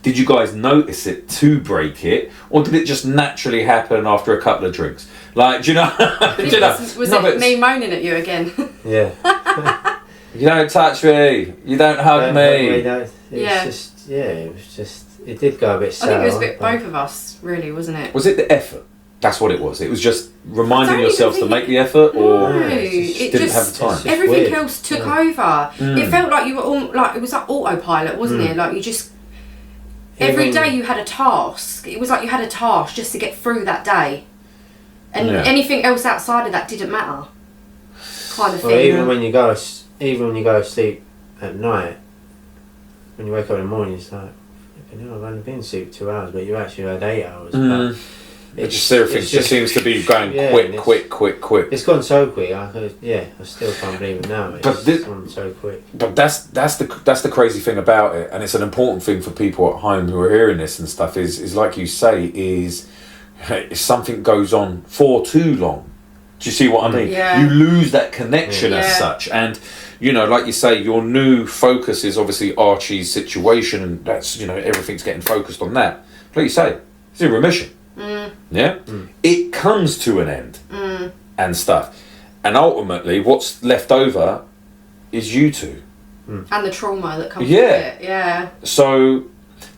Did you guys notice it to break it, or did it just naturally happen after a couple of drinks? Like, do you know? Was it me moaning at you again? Yeah. You don't touch me. You don't hug me. It did go a bit sour. I think it was a bit both of us, really, wasn't it? Was it the effort? That's what it was. It was just reminding yourselves to make the effort, or it didn't have the time. Everything else took over. It felt like you were all like, it was like autopilot, wasn't it? Like you just. Every day you had a task. It was like you had a task just to get through that day. And anything else outside of that didn't matter. Kind of thing. Even when you go to sleep at night, when you wake up in the morning, it's like, I've only been asleep 2 hours, but you actually had 8 hours. Everything just seems to be going quick. It's gone so quick. I still can't believe it now. It's gone so quick. But that's the crazy thing about it, and it's an important thing for people at home who are hearing this and stuff. Is like you say, is if something goes on for too long. Do you see what I mean? Yeah. You lose that connection as such, and you know, like you say, your new focus is obviously Archie's situation, and that's, you know, everything's getting focused on that. Like you say, it's in remission. It comes to an end and stuff, and ultimately what's left over is you two and the trauma that comes with it. So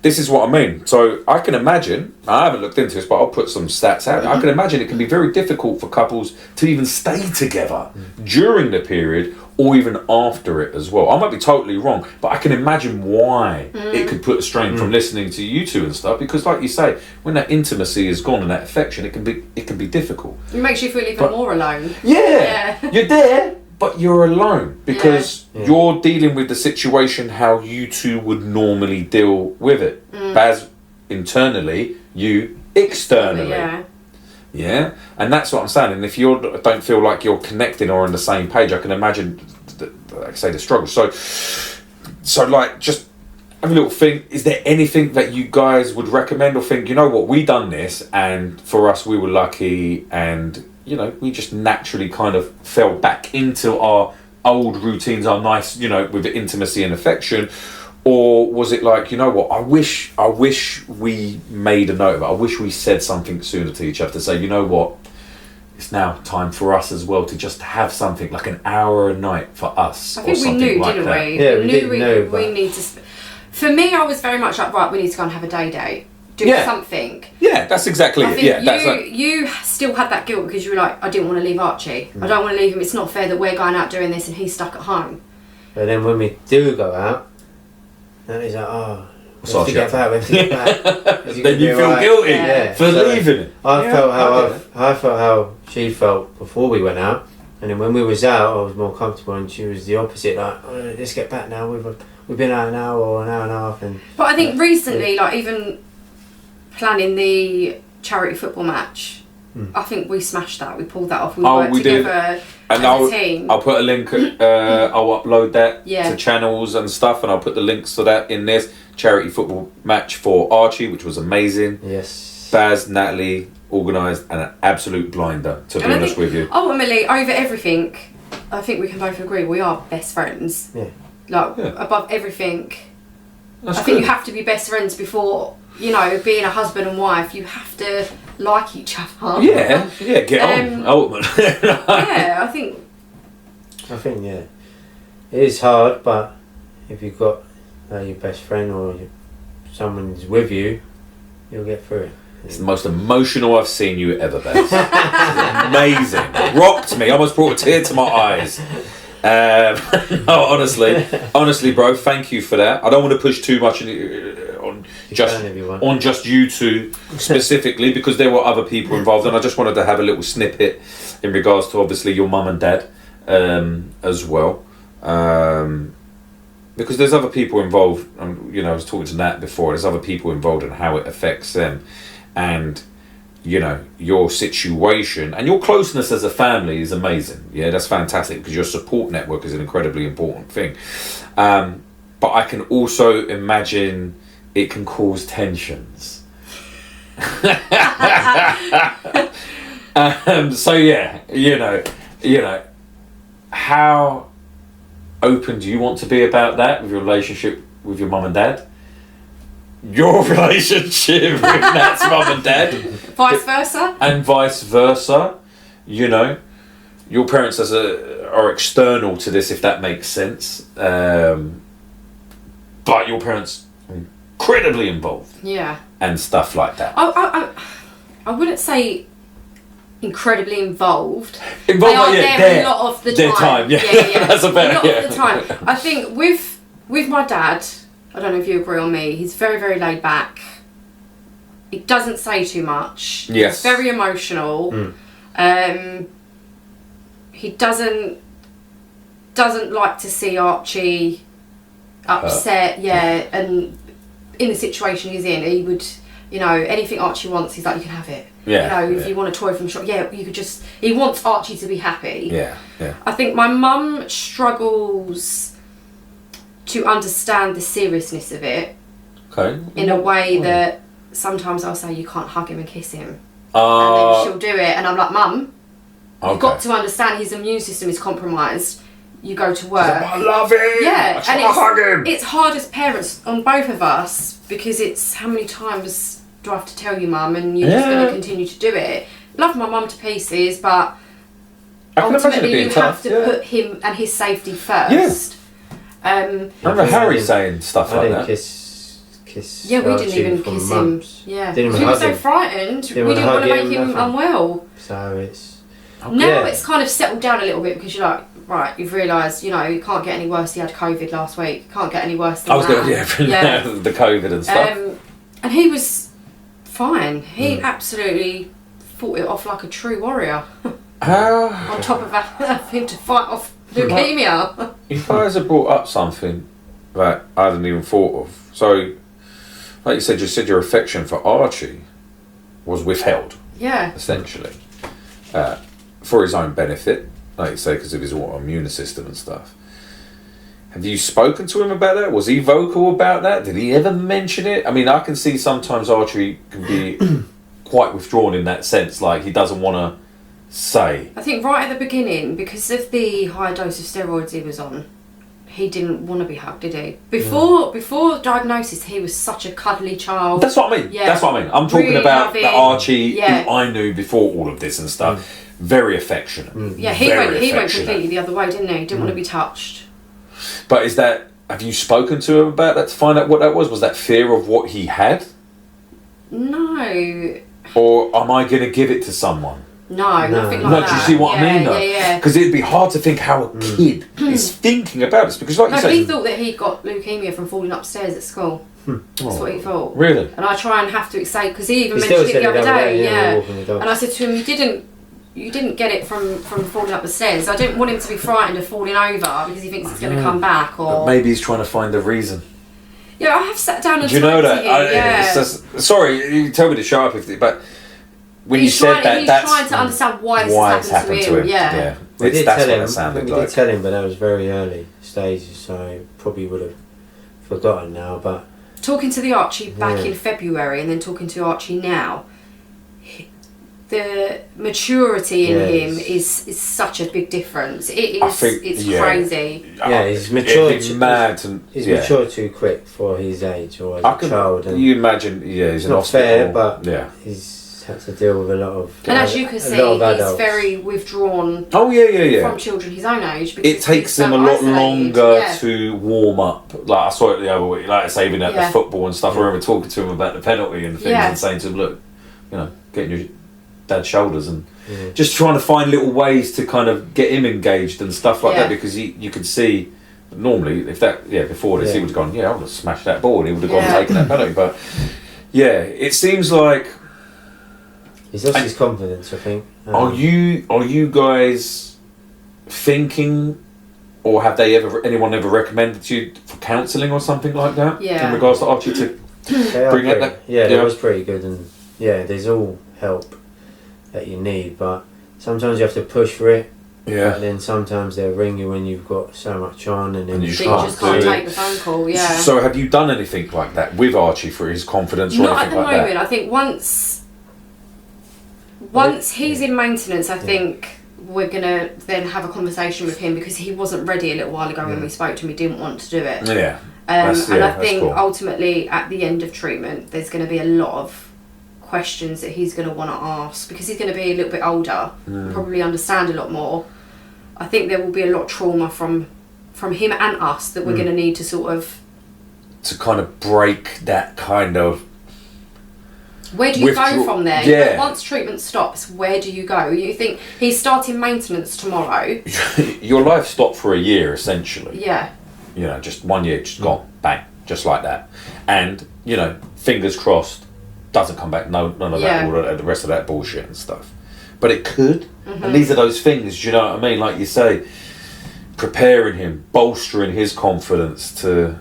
this is what I mean. So I can imagine, I haven't looked into this, but I'll put some stats out. I can imagine it can be very difficult for couples to even stay together during the period or even after it as well. I might be totally wrong, but I can imagine why it could put a strain from listening to you two and stuff, because like you say, when that intimacy is gone and that affection, it can be difficult. It makes you feel even more alone. You're there, but you're alone because you're dealing with the situation how you two would normally deal with it. Baz internally, you externally. Yeah, and that's what I'm saying. And if you don't feel like you're connecting or on the same page, I can imagine, like I say, the struggle. So like, just have a little think. Is there anything that you guys would recommend or think, you know what, we done this, and for us, we were lucky, and you know, we just naturally kind of fell back into our old routines, our nice, you know, with the intimacy and affection. Or was it like, you know what, I wish we made a note of it. I wish we said something sooner to each other to say, you know what, it's now time for us as well to just have something like an hour a night for us. I think we knew, like, didn't we? Yeah, we knew we need to. For me, I was very much like, right, we need to go and have a date. Do something. Yeah, that's exactly it. Yeah, you still had that guilt because you were like, I didn't want to leave Archie. I don't want to leave him. It's not fair that we're going out doing this and he's stuck at home. But then when we do go out, and he's like, oh, we have to get back. Then you feel guilty for leaving. I felt how she felt before we went out, and then when we was out, I was more comfortable, and she was the opposite. Like, oh, let's get back now. We've been out an hour or an hour and a half, and. But I think recently, like even planning the charity football match, I think we smashed that. We pulled that off. We worked together. And I'll put a link, I'll upload that to channels and stuff, and I'll put the links to that in this charity football match for Archie, which was amazing. Yes. Baz, Natalie, organised, and an absolute blinder, to be honest with you. Ultimately, over everything, I think we can both agree we are best friends. Yeah. Like, above everything, I think you have to be best friends before, you know, being a husband and wife, you have to like each other. Yeah, get on, ultimately. I think, it is hard, but if you've got your best friend or someone's with you, you'll get through it. It's the most emotional I've seen you ever, Baz. Amazing. Rocked me, almost brought a tear to my eyes. No, honestly, bro, thank you for that. I don't want to push too much on just you two specifically, because there were other people involved, and I just wanted to have a little snippet in regards to obviously your mum and dad as well, because there's other people involved. You know, I was talking to Nat before. There's other people involved and how it affects them, and you know, your situation and your closeness as a family is amazing. Yeah, that's fantastic, because your support network is an incredibly important thing. But I can also imagine it can cause tensions. So yeah, you know, how open do you want to be about that with your relationship with your mum and dad? Your relationship with Nat's mum and dad, vice versa, and vice versa. You know, your parents are external to this, if that makes sense. But your parents are incredibly involved. Yeah. And stuff like that. I wouldn't say incredibly involved. They are there a lot of the time. Yeah. That's a better. A lot of the time. I think with my dad, I don't know if you agree on me, he's very, very laid back. He doesn't say too much. Yes. He's very emotional. He doesn't like to see Archie upset, and in the situation he's in, he would, you know, anything Archie wants, he's like, you can have it. Yeah. You know, if you want a toy from shop, you could just, he wants Archie to be happy. Yeah. I think my mum struggles to understand the seriousness of it. Okay. In a way that sometimes I'll say, you can't hug him and kiss him. And then she'll do it, and I'm like, Mum, you've got to understand his immune system is compromised. You go to work. I love him. Yeah, I hug him. It's hard as parents on both of us, because it's how many times do I have to tell you, Mum, and you're just going to continue to do it. Love my mum to pieces, but ultimately you have to put him and his safety first. I remember Harry saying stuff like that. Kiss. Yeah, we didn't even kiss him. Yeah, he was so frightened. We didn't want to make him unwell. So it's now it's kind of settled down a little bit, because you're like, right, you've realised, you know, you can't get any worse. He had COVID last week. Can't get any worse than that. The COVID and stuff. And he was fine. He absolutely fought it off like a true warrior. On top of having to fight off Leukaemia. You guys have brought up something that I hadn't even thought of. So, like you said your affection for Archie was withheld. Yeah. Essentially. For his own benefit, like you say, because of his autoimmune system and stuff. Have you spoken to him about that? Was he vocal about that? Did he ever mention it? I mean, I can see sometimes Archie can be quite withdrawn in that sense, like he doesn't want to say. I think right at the beginning, because of the high dose of steroids he was on, he didn't want to be hugged, did he? Before diagnosis, he was such a cuddly child. That's what I mean. Yeah. That's what I mean. I'm talking really about loving. the Archie who I knew before all of this and stuff. Very affectionate. Yeah, he went completely the other way, didn't he? Didn't want to be touched. But have you spoken to him about that to find out what that was? Was that fear of what he had? No. Or am I going to give it to someone? No, nothing like that. Do you see what I mean though? Yeah. Because it'd be hard to think how a kid is thinking about this. Because like you said... he thought that he got leukemia from falling upstairs at school. That's what he thought. Really? And I try and have to say, because he even mentioned it the other day. And I said to him, you didn't get it from falling up the stairs. I didn't want him to be frightened of falling over because he thinks it's going to come back. Or but maybe he's trying to find the reason. Yeah, I have sat down and do you know that? Sorry, you tell me to shut up, but when you said that, he's trying to understand why this happened to him. Yeah. We did tell him, but that was very early stages, so he probably would have forgotten now. But talking to the Archie back in February and then talking to Archie now, the maturity in him is such a big difference. It's crazy. Yeah, he's matured. It's mad. He's matured too quick for his age or as a child. And you imagine, he's not fair, but he's had to deal with a lot of. And as you can see, he's very withdrawn. From children his own age. It takes him a lot longer to warm up. Like I saw it the other week, like I say, even at the football and stuff. I remember talking to him about the penalty and things and saying to him, look, getting your dad's shoulders and just trying to find little ways to kind of get him engaged and stuff like that, because you could see normally if that before this he would have gone I would have smashed that ball and he would have gone and taken that penalty, but it seems like he's lost his confidence, I think. Are you guys thinking, or have anyone ever recommended you for counselling or something like that in regards to Archie to bring out that? It was pretty good, and there's all help that you need, but sometimes you have to push for it. Yeah. And then sometimes they'll ring you when you've got so much on, and then you just can't take the phone call. Yeah. So have you done anything like that with Archie for his confidence or anything like that? Not at the moment. I think once he's in maintenance, I think we're gonna then have a conversation with him, because he wasn't ready a little while ago when we spoke to him. He didn't want to do it. Yeah. And I think ultimately at the end of treatment, there's going to be a lot of questions that he's going to want to ask, because he's going to be a little bit older, probably understand a lot more. I think there will be a lot of trauma from him and us that we're going to need to sort of kind of break that kind of. Where do you go from there? Yeah. Once treatment stops, where do you go? You think he's starting maintenance tomorrow? Your life stopped for a year essentially. Yeah. Just 1 year, just gone, bang, just like that, and fingers crossed. Doesn't come back, none of that, all of the rest of that bullshit and stuff. But it could, and these are those things, do you know what I mean? Like you say, preparing him, bolstering his confidence to.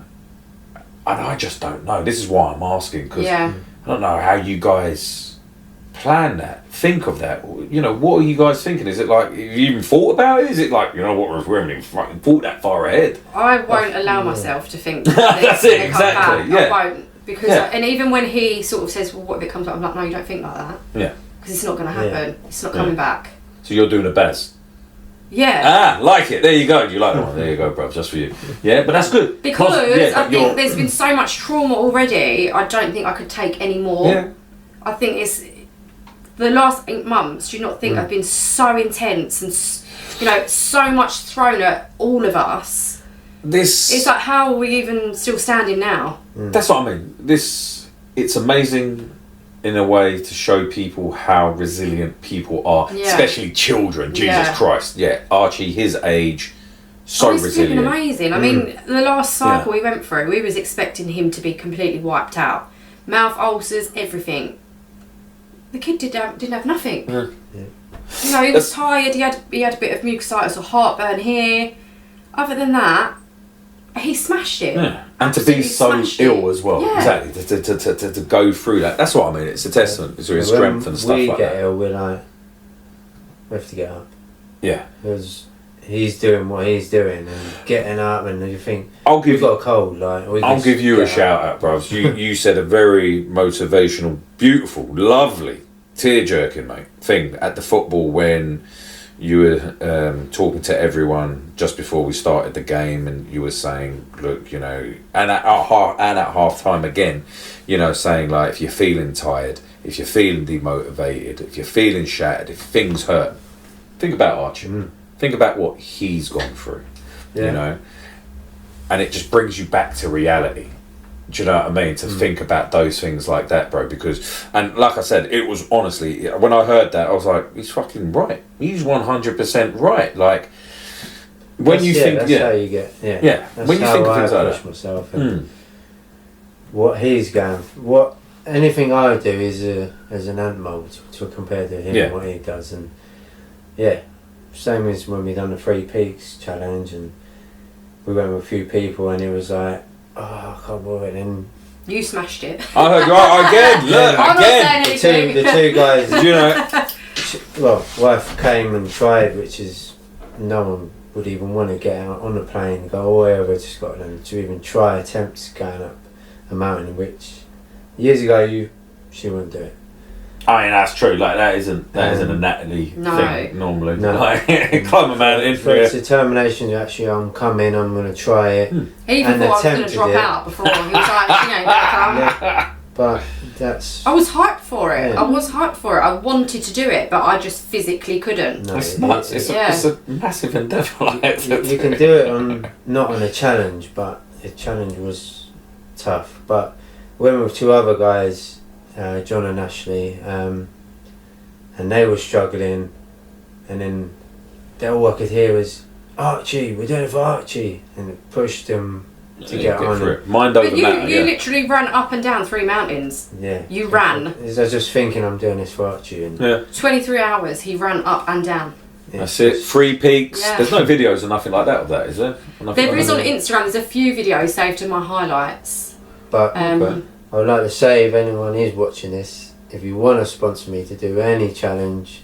And I just don't know. This is why I'm asking, because I don't know how you guys plan that, think of that. What are you guys thinking? Is it like, have you even thought about it? Is it like, what, we haven't even fucking thought that far ahead? I won't allow myself to think that's it, exactly. I won't. Because and even when he sort of says, well, what if it comes up, I'm like, no, you don't think like that. Yeah. Because it's not going to happen. It's not coming back. So you're doing a Baz? Yeah. Like it. There you go. You like that one. There you go, bruv. Just for you. Yeah, but that's good. Because I think there's been so much trauma already, I don't think I could take any more. Yeah. I think it's the last 8 months, do you not think have been so intense and, so much thrown at all of us. It's like, how are we even still standing now? That's what I mean. It's amazing in a way to show people how resilient people are, especially children. Jesus Christ. Yeah, Archie, his age, resilient. It's amazing. I mean, the last cycle we went through, we was expecting him to be completely wiped out. Mouth ulcers, everything. The kid didn't have nothing. Yeah. You know, he was tired. He had a bit of mucositis or heartburn here. Other than that, he smashed it. Yeah. And to be so ill as well. Yeah. Exactly. To go through that. That's what I mean. It's a testament. It's real strength and stuff like that. We get ill, we're like, we have to get up. Yeah. Because he's doing what he's doing and getting up, and you think, we've got a cold. Like, I'll give you a shout out, bros. You said a very motivational, beautiful, lovely, tear-jerking, mate, thing at the football when you were talking to everyone just before we started the game, and you were saying, look, you know, and at half time again, you know, saying like, if you're feeling tired, if you're feeling demotivated, if you're feeling shattered, if things hurt, think about Archie. Think about what he's gone through, you know, and it just brings you back to reality. Do you know what I mean? To think about those things like that, bro. Because, and like I said, it was honestly, when I heard that, I was like, he's fucking right. He's 100% right. Like, when you think, that's how you get, that's when you think of things like that. Myself and what he's going, anything I do is as an animal to compare to him and what he does, and same as when we done the 3 Peaks challenge, and we went with a few people, and it was like, I can't believe it. And you smashed it. I heard again. Look, I'm again. not saying the two guys, you know, well, wife came and tried, which is no one would even want to get out on the plane and go all the way over to Scotland to even try attempts going up a mountain, which years ago she wouldn't do it. I mean, that's true. Like, that isn't a Natalie thing normally. No. Like, climb a mountain. For its determination, actually, I'm coming, I'm going to try it. He even thought I was going to drop out before. He was like, you know, but that's... I was hyped for it. I was hyped for it. I wanted to do it, but I just physically couldn't. No, it's nuts. It's a massive endeavour. Like, you can do it not on a challenge, but the challenge was tough. But we went with 2 other guys, John and Ashley, and they were struggling, and then all I could hear was, Archie, we're doing it for Archie, and it pushed them to get on it. Mind over matter. You literally ran up and down 3 mountains. Yeah. You ran. I was just thinking, I'm doing this for Archie. And 23 hours he ran up and down. Yeah. That's it. 3 Peaks. Yeah. There's no videos or nothing like that of that, is there? There is on Instagram. There's a few videos saved in my highlights. But I would like to say, if anyone is watching this, if you want to sponsor me to do any challenge,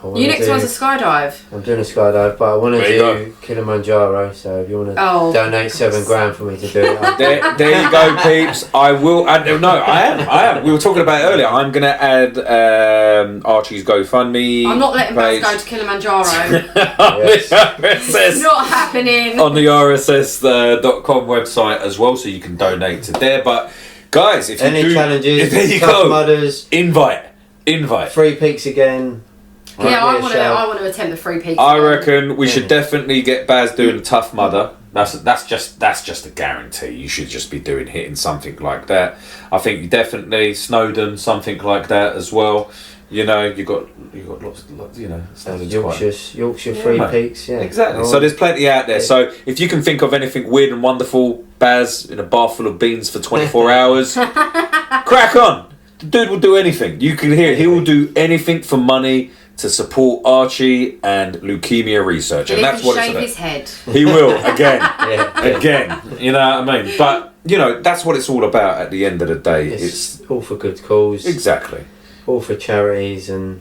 Your next one's a skydive. I'm doing a skydive, but I want to do Kilimanjaro. So if you want to donate $7,000 for me to do it, there you go, peeps. I will. I am. We were talking about it earlier. I'm going to add Archie's GoFundMe. I'm not letting Baz go to Kilimanjaro. It's not happening. On the RSS.com website as well, so you can donate to there. But guys, if any you do, challenges, there you Tough go. Mudders, invite. 3 Peaks again. Yeah, I want to attempt the 3 Peaks. I reckon we should definitely get Baz doing a Tough Mudder. That's just a guarantee. You should just be hitting something like that. I think definitely Snowdon, something like that as well. You know, you got lots. You know, Yorkshire 3 Peaks. Yeah, exactly. So there's plenty out there. So if you can think of anything weird and wonderful, Baz in a bath full of beans for 24 hours, crack on. The dude will do anything. You can hear he will do anything for money to support Archie and leukemia research, and that's what it's about. His head. He will again, again. You know what I mean? But you know that's what it's all about. At the end of the day, it's all for good cause. Exactly. All for charities and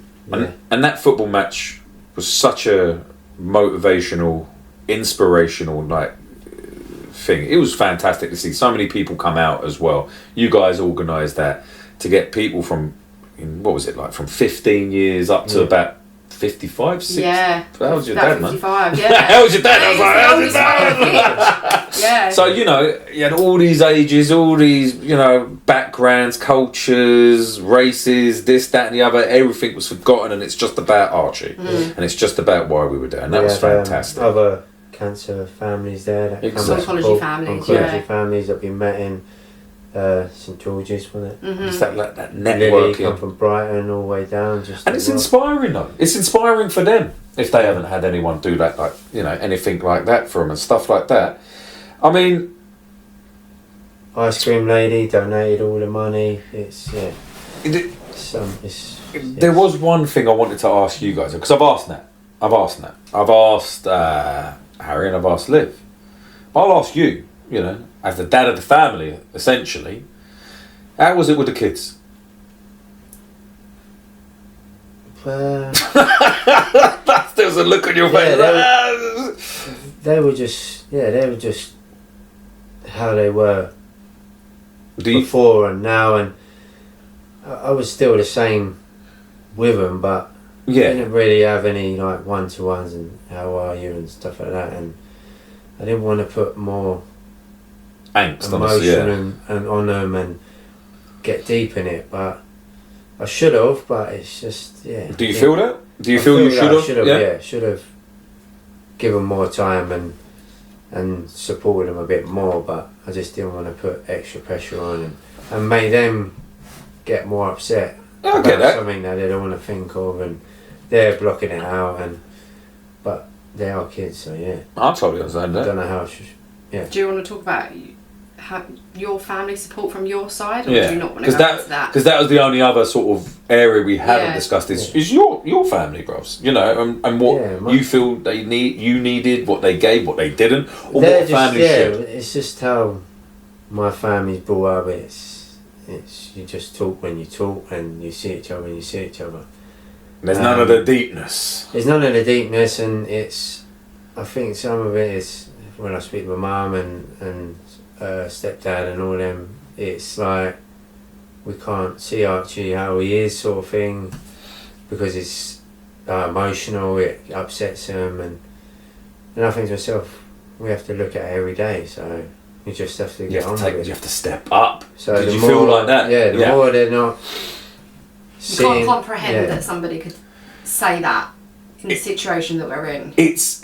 that football match was such a motivational, inspirational thing. It was fantastic to see so many people come out as well. You guys organised that to get people from. What was it like? From 15 years up to about 55, 60? Yeah. How was your dad, 55, man? yeah. How was your dad? I was like, how was your dad? Yeah. So, you know, you had all these ages, all these, you know, backgrounds, cultures, races, this, that, and the other. Everything was forgotten, and it's just about Archie. And it's just about why we were there. And that was fantastic. Other cancer families there. Oncology families that we met in. St George's, wasn't it? It's that network. Come from Brighton all the way down. And it's inspiring though. It's inspiring for them if they haven't had anyone do that, like, you know, anything like that for them and stuff like that. I mean, Ice Cream Lady donated all the money. It's There was one thing I wanted to ask you guys, because I've asked Nat. I've asked Harry and I've asked Liv. But I'll ask you, as the dad of the family, essentially, how was it with the kids? There's a look on your face. They were just how they were before and now, and I was still the same with them, but I didn't really have any like one-to-ones and how are you and stuff like that, and I didn't want to put more angst, emotion and on them and get deep in it, but I should have, but it's just, Do you feel that? Do you feel you should have? Should have given more time and supported them a bit more, but I just didn't want to put extra pressure on and make them get more upset about something that they don't want to think of, and they're blocking it out, but they are kids, so I totally understand that. I don't know how. Do you want to talk about your family support from your side, or do you not want to go into that? Because that was the only other sort of area we haven't discussed is your family, bros. And what you feel they needed, what they gave, what they didn't, or what family shared. It's just how my family's brought up. It's you just talk when you talk, and you see each other when you see each other. There's none of the deepness. There's none of the deepness, and I think some of it is when I speak to my mum and stepdad and all them, it's like we can't see Archie how he is, sort of thing, because it's emotional, it upsets him, and I think to myself, we have to look at it every day, so you just have to get on with it. You have to step up. So did you feel like that? Yeah, the more they're not you can't comprehend that somebody could say that in the situation that we're in. It's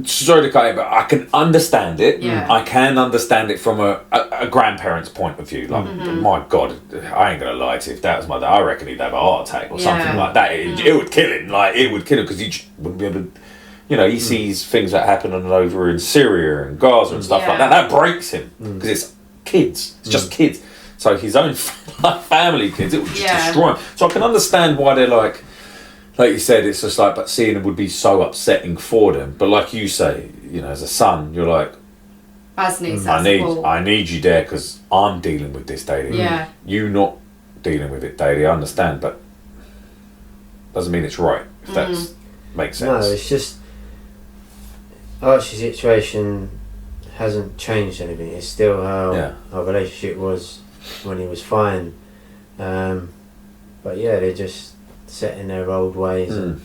sorry to cut it, but I can understand it. Yeah. I can understand it from a grandparent's point of view. Like, my God, I ain't gonna lie to you. If that was my dad, I reckon he'd have a heart attack or something like that. It would kill him. Like, it would kill him because he just wouldn't be able to. He sees things that happen over in Syria and Gaza and stuff like that. That breaks him because it's kids. It's just kids. So his own family kids, it would just destroy him. So I can understand why they're like you said, it's just like, but seeing it would be so upsetting for them. But like you say, as a son, you're like, I need you there because I'm dealing with this daily. Yeah. You not dealing with it daily, I understand, but doesn't mean it's right, if that makes sense. No, it's just Archie's situation hasn't changed anything. It's still how our relationship was when he was fine. But they're just set in their old ways, and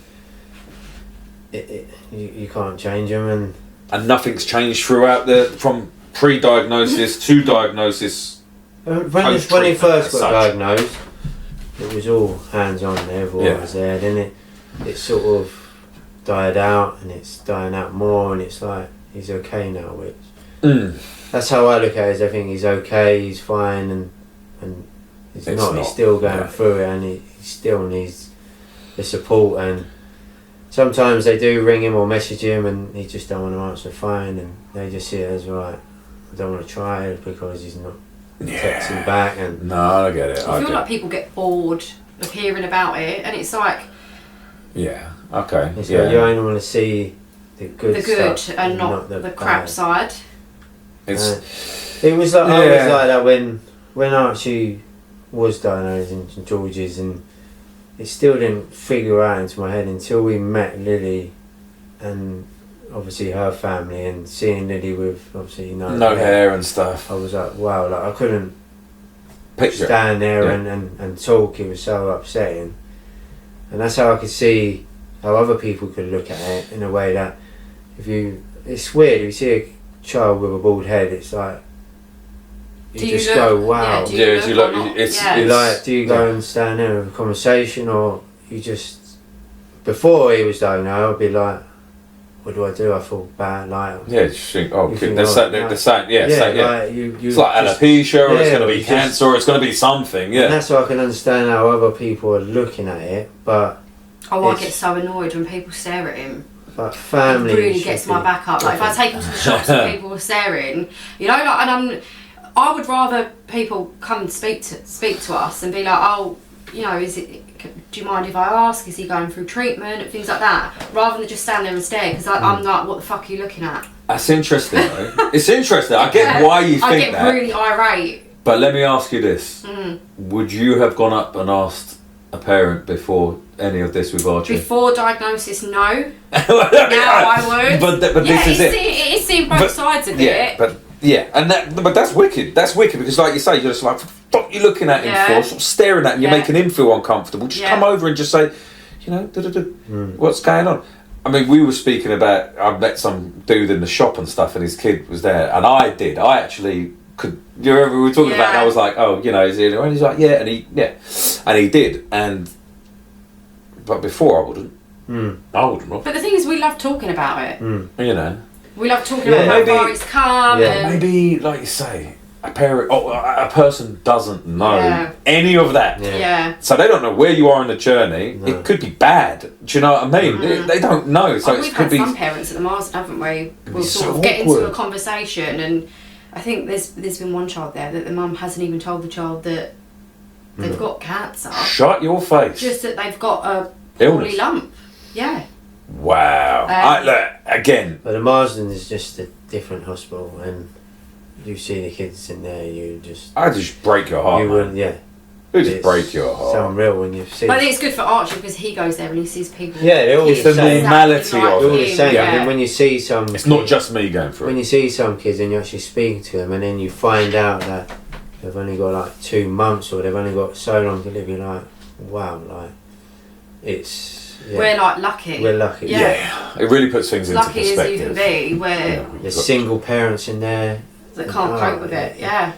you can't change them, and nothing's changed throughout from pre-diagnosis to diagnosis. When he first got diagnosed, it was all hands on. Everyone was there. Then it sort of died out, and it's dying out more, and it's like he's okay now. Which that's how I look at it. I think he's okay. He's fine, and he's not. He's still going through it, and he still needs the support, and sometimes they do ring him or message him and he just don't want to answer the phone, and they just see it as right, I don't want to try it because he's not texting back. And no, I get it. I feel like people get bored of hearing about it, and it's like you only want to see the good stuff and not the crap side. It was like I was like that when Archie was diagnosed in St George's, and it still didn't figure out into my head until we met Lily and obviously her family, and seeing Lily with obviously no hair and stuff. I was like, wow, like I couldn't stand there and talk. It was so upsetting, and that's how I could see how other people could look at it in a way that it's weird if you see a child with a bald head, it's like you just go, wow. Do you go and stand there and have a conversation, or you just, before he was diagnosed, I'd be like, what do I do? I feel bad. Like, just think, they're saying, Like it's like alopecia, or it's going to be cancer, or it's going to be something, And that's why I can understand how other people are looking at it, but I get so annoyed when people stare at him. But family it really gets my back up. Like, if I take him to the shops and people are staring, and I would rather people come and speak to us and be like, oh, you know, do you mind if I ask? Is he going through treatment and things like that? Rather than just stand there and stare, because I'm like, what the fuck are you looking at? That's interesting, though. It's interesting. I get why you think that. I get really irate. But let me ask you this. Would you have gone up and asked a parent before any of this with Archie? Before diagnosis, no. Now I would. But this is it. It is seeing both sides of it. But that's wicked. That's wicked, because like you say, you're just like, what you looking at him for? Sort of staring at him, you're making him feel uncomfortable. Just come over and just say, you know, what's going on? I mean, we were speaking about, I met some dude in the shop and stuff, and his kid was there, and I actually could, you remember we were talking about it, and I was like, oh, you know, is he, and he's like, and he did, but before I wouldn't. I wouldn't have. But the thing is, we love talking about it. You know. We love talking about how far he's come. Yeah, maybe, like you say, a person doesn't know any of that. Yeah. So they don't know where you are in the journey. No. It could be bad. Do you know what I mean? They don't know. So we've had some parents at the Marsden, haven't we? We'll sort of get into a conversation, and I think there's been one child there that the mum hasn't even told the child that they've got cancer. Shut your face. Just that they've got a poorly lump. Yeah. Wow. Look, again. But the Marsden is just a different hospital, and you see the kids in there, I just break your heart. You wouldn't, yeah. It just break your heart. It's unreal when you see. But I think it's good for Archie because he goes there and he sees people. Yeah, they're all the normality of it. All the same. And then when you see some, it's not just me going through. When you see some kids and you're actually speaking to them, and then you find out that they've only got like 2 months, or they've only got so long to live, you're like, wow, like it's. Yeah. We're like lucky. We're lucky. Yeah. It really puts things into perspective. Lucky as you can be, where there's single parents in there that can't cope with it. Yeah.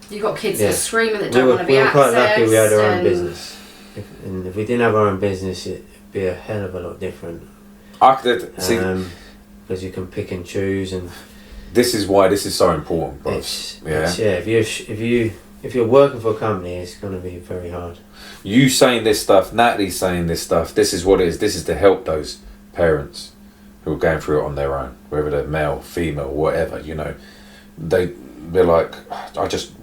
You've got kids that are screaming that don't want to be accessed. We were quite lucky we had our own business. If we didn't have our own business, it'd be a hell of a lot different. I could see, because you can pick and choose, and this is why this is so important, bro. If you're working for a company, it's going to be very hard. You saying this stuff, Natalie's saying this stuff. This is what it is. This is to help those parents who are going through it on their own, whether they're male, female, whatever. You know, they're like, I just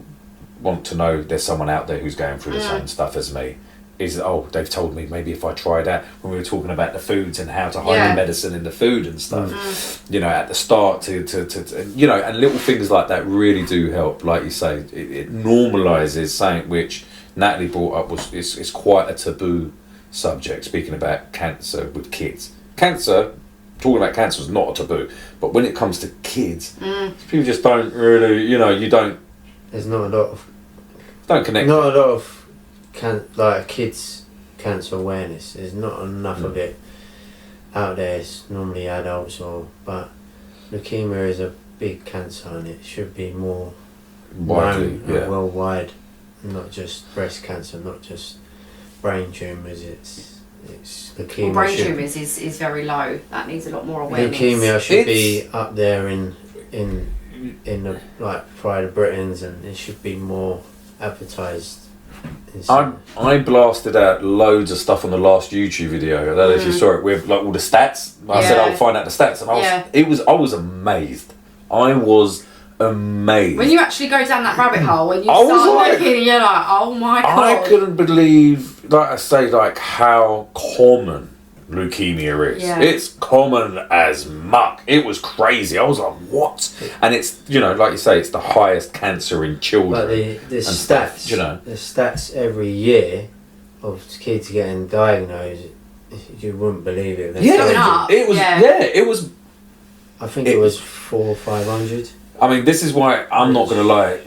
want to know there's someone out there who's going through the same stuff as me. They've told me maybe if I try that, when we were talking about the foods and how to hide the medicine in the food and stuff, you know, at the start to you know, and little things like that really do help. Like you say, it normalises something which Natalie brought up is quite a taboo subject, speaking about cancer with kids. Talking about cancer is not a taboo, but when it comes to kids, people just don't really, you know, there's not a lot of don't connect. Not a lot of kids cancer awareness. There's not enough of it out there. It's normally adults, but leukemia is a big cancer, and it should be more widely, worldwide. Not just breast cancer, not just brain tumours. It's leukemia. Brain tumours is very low. That needs a lot more awareness. Leukemia should be up there in the Pride of Britons, and it should be more advertised. I blasted out loads of stuff on the last YouTube video. I don't know if you saw it, with like all the stats. I said I'll find out the stats, and I was amazed. I was amazed when you actually go down that rabbit hole and you start looking, and you're like, oh my god! I couldn't believe, like I say, like how common leukemia is. It's common as muck. It was crazy. I was like, what? And it's, you know, like you say, it's the highest cancer in children. But the stats, stuff, you know, the stats every year of kids getting diagnosed, you wouldn't believe it. It was. I think it was 400 or 500. I mean, this is why I'm not going to lie.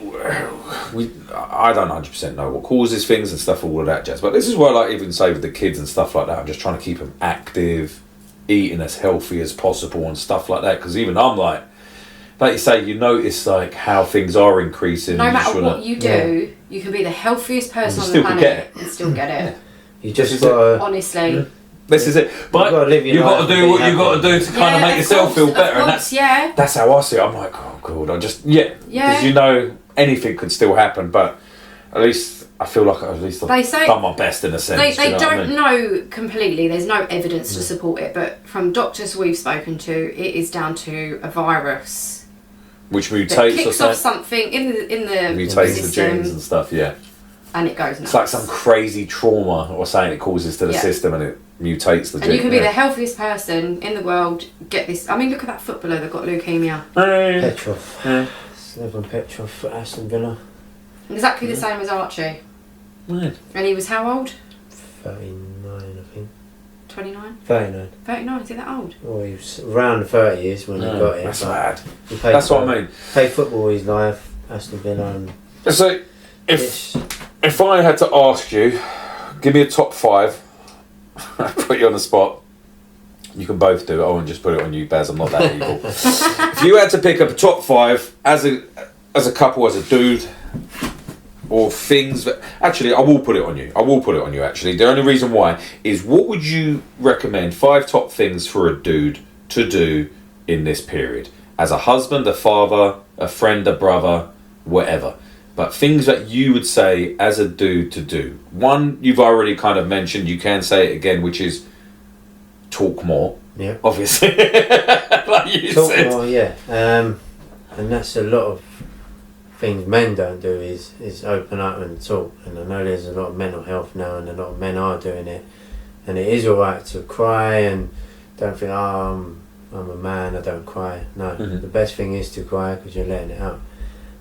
I don't 100% know what causes things and stuff, all of that jazz. But this is why, like, even say with the kids and stuff like that, I'm just trying to keep them active, eating as healthy as possible and stuff like that. Because even I'm like you say, you notice like how things are increasing. No matter what you do, you can be the healthiest person on the planet and still get it. You just gotta, honestly. This is it. But you've got to do what you've got to do to kind of make yourself feel better. And that's how I see it. I'm like, oh god, because you know anything could still happen, but at least I feel like I've done my best in a sense. They don't know completely. There's no evidence to support it, but from doctors we've spoken to, it is down to a virus which mutates kicks off something in the mutates the genes and stuff. and it goes nuts. It's like some crazy trauma or something it causes to the system, and it mutates the gene. And you can be the healthiest person in the world, get this. I mean, look at that footballer that got leukemia. Petrov. Slaven Petrov for Aston Villa. Exactly the same as Archie. Right. And he was how old? 39, I think. 29? 39. 39, is he that old? Well, he was around 30 years when he got it. That's mad. That's what I mean. Played football his life, Aston Villa. And so, if I had to ask you, give me a top 5. I put you on the spot. You can both do it. I won't just put it on you, Baz. I'm not that evil. If you had to pick up a top 5 as a couple, as a dude, or things that... Actually, I will put it on you. Actually, the only reason why is, what would you recommend 5 top things for a dude to do in this period? As a husband, a father, a friend, a brother, whatever. But things that you would say as a dude to do. One, you've already kind of mentioned. You can say it again, which is talk more. Yeah. Obviously. Like you talk said. more, yeah. And that's a lot of things men don't do is open up and talk. And I know there's a lot of mental health now, and a lot of men are doing it. And it is alright to cry and don't think, I'm a man, I don't cry. No, the best thing is to cry because you're letting it out.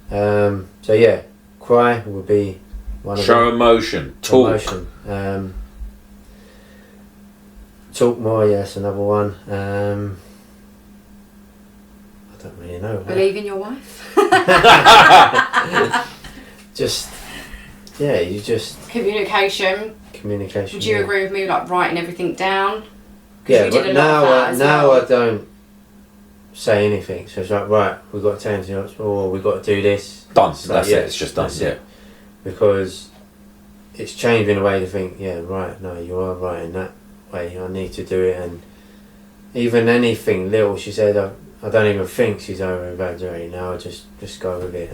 So yeah, cry would be one of them. Show emotion. Talk. Talk more, yes, another one. I don't really know. Believe in your wife. Communication. Would you agree with me, like writing everything down? Yeah, but now I don't say anything. So it's like, right, we've got to take it, or we've got to do this. Done. That's it. It's just done. Yeah. Because it's changed in a way to think, yeah, right, no, you are right in that way. I need to do it. And even anything little, she said, I don't even think she's over exaggerating now. I just go with it.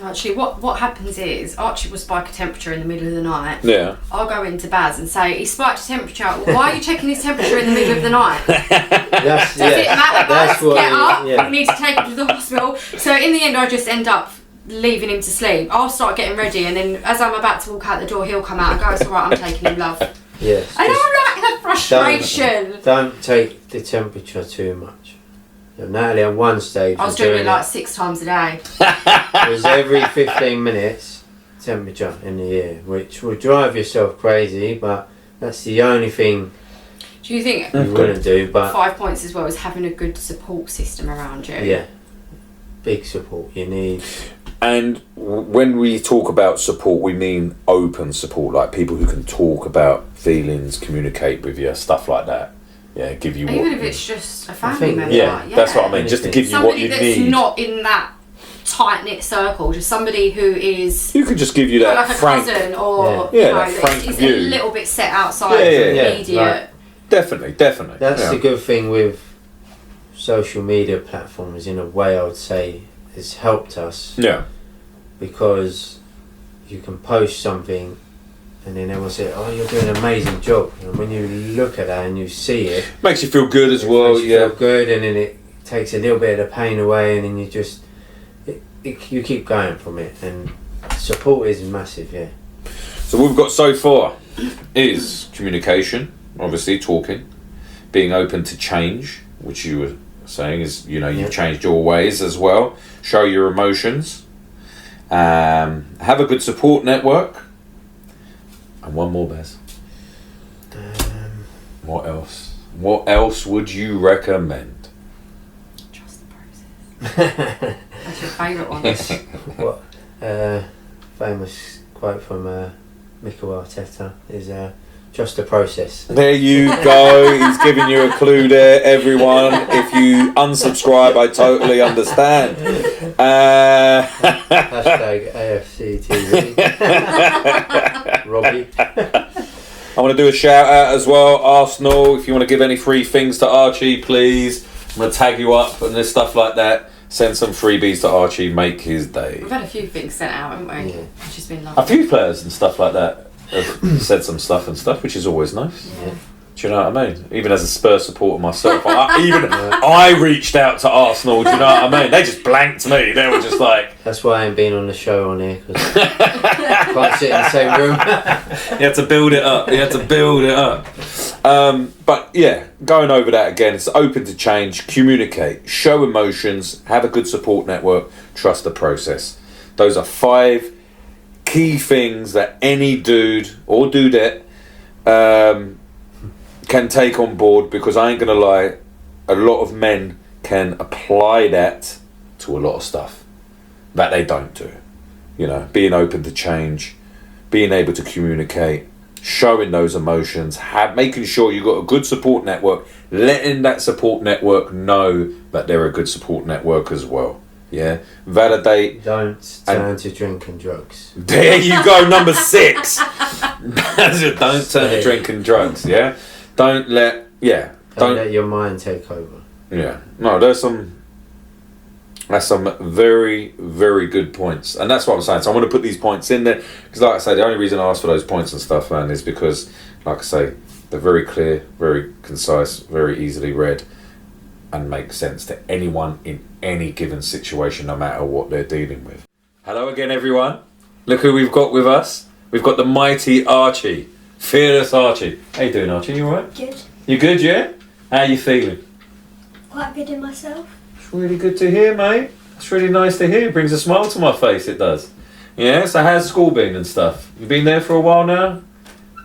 Actually, what happens is Archie will spike a temperature in the middle of the night. Yeah. I'll go into Baz and say, he spiked a temperature. Well, why are you checking his temperature in the middle of the night? Does it matter, Baz? Get up. You need to take him to the hospital. So in the end, I just end up leaving him to sleep. I'll start getting ready, and then as I'm about to walk out the door, he'll come out and go, it's alright, I'm taking him, love. Yes. I don't like the frustration. Don't take the temperature too much. So Natalie, at one stage, I was doing it like 6 times a day. It was every 15 minutes temperature in the year, which will drive yourself crazy, but that's the only thing. Do you think you wouldn't do? But 5 points as well is having a good support system around you. Yeah, big support you need. And when we talk about support, we mean open support, like people who can talk about feelings, communicate with you, stuff like that. Yeah, give you even what, if it's just a family member. Yeah, that's what I mean. Just to give you what you need. Somebody that's not in that tight knit circle, just somebody who is. You can just give you that like a frank, cousin, or that frank is view. a little bit set outside the immediate. Right. Definitely. That's the good thing with social media platforms. In a way, I would say has helped us. Yeah. Because you can post something. And then everyone say, "Oh, you're doing an amazing job." And when you look at that and you see it, makes you feel good as well. Makes you feel good, and then it takes a little bit of the pain away, and then you just you keep going from it. And support is massive, yeah. So what we've got so far is communication, obviously talking, being open to change, which you were saying is you've changed your ways as well. Show your emotions, have a good support network. And one more, Bez. What else? What else would you recommend? Trust the process. That's your favourite one. What? Famous quote from Mikel Arteta is trust the process. There you go. He's giving you a clue there, everyone. If you unsubscribe, I totally understand. Hashtag AFCTV. Robbie. I want to do a shout out as well. Arsenal, if you want to give any free things to Archie, please. I'm going to tag you up and there's stuff like that. Send some freebies to Archie, make his day. We've had a few things sent out, haven't we? Yeah. Which has been lovely. A few players and stuff like that have said some stuff, which is always nice. Yeah. Do you know what I mean? Even as a Spurs supporter myself, I reached out to Arsenal. Do you know what I mean? They just blanked me. They were just like. That's why I ain't been on the show on here, because I can't sit in the same room. You had to build it up. But yeah, going over that again, it's open to change, communicate, show emotions, have a good support network, trust the process. Those are 5 key things that any dude or dudette can take on board, because I ain't gonna lie, a lot of men can apply that to a lot of stuff that they don't do. You know, being open to change, being able to communicate, showing those emotions, making sure you've got a good support network, letting that support network know that they're a good support network as well. Yeah, validate. Don't turn to drink and drugs. There you go, number 6. Don't turn to drink and drugs. Yeah, don't let your mind take over. Yeah, no, that's some very, very good points, and that's what I'm saying. So I'm going to put these points in there because, like I say, the only reason I asked for those points and stuff, man, is because, like I say, they're very clear, very concise, very easily read, and make sense to anyone in any given situation, no matter what they're dealing with. Hello again, everyone. Look who we've got with us. We've got the mighty Archie, fearless Archie. How you doing, Archie? You alright? Good. You good, yeah? How you feeling? Quite good in myself. It's really good to hear, mate. It's really nice to hear. It brings a smile to my face, it does. Yeah, so how's school been and stuff? You been there for a while now?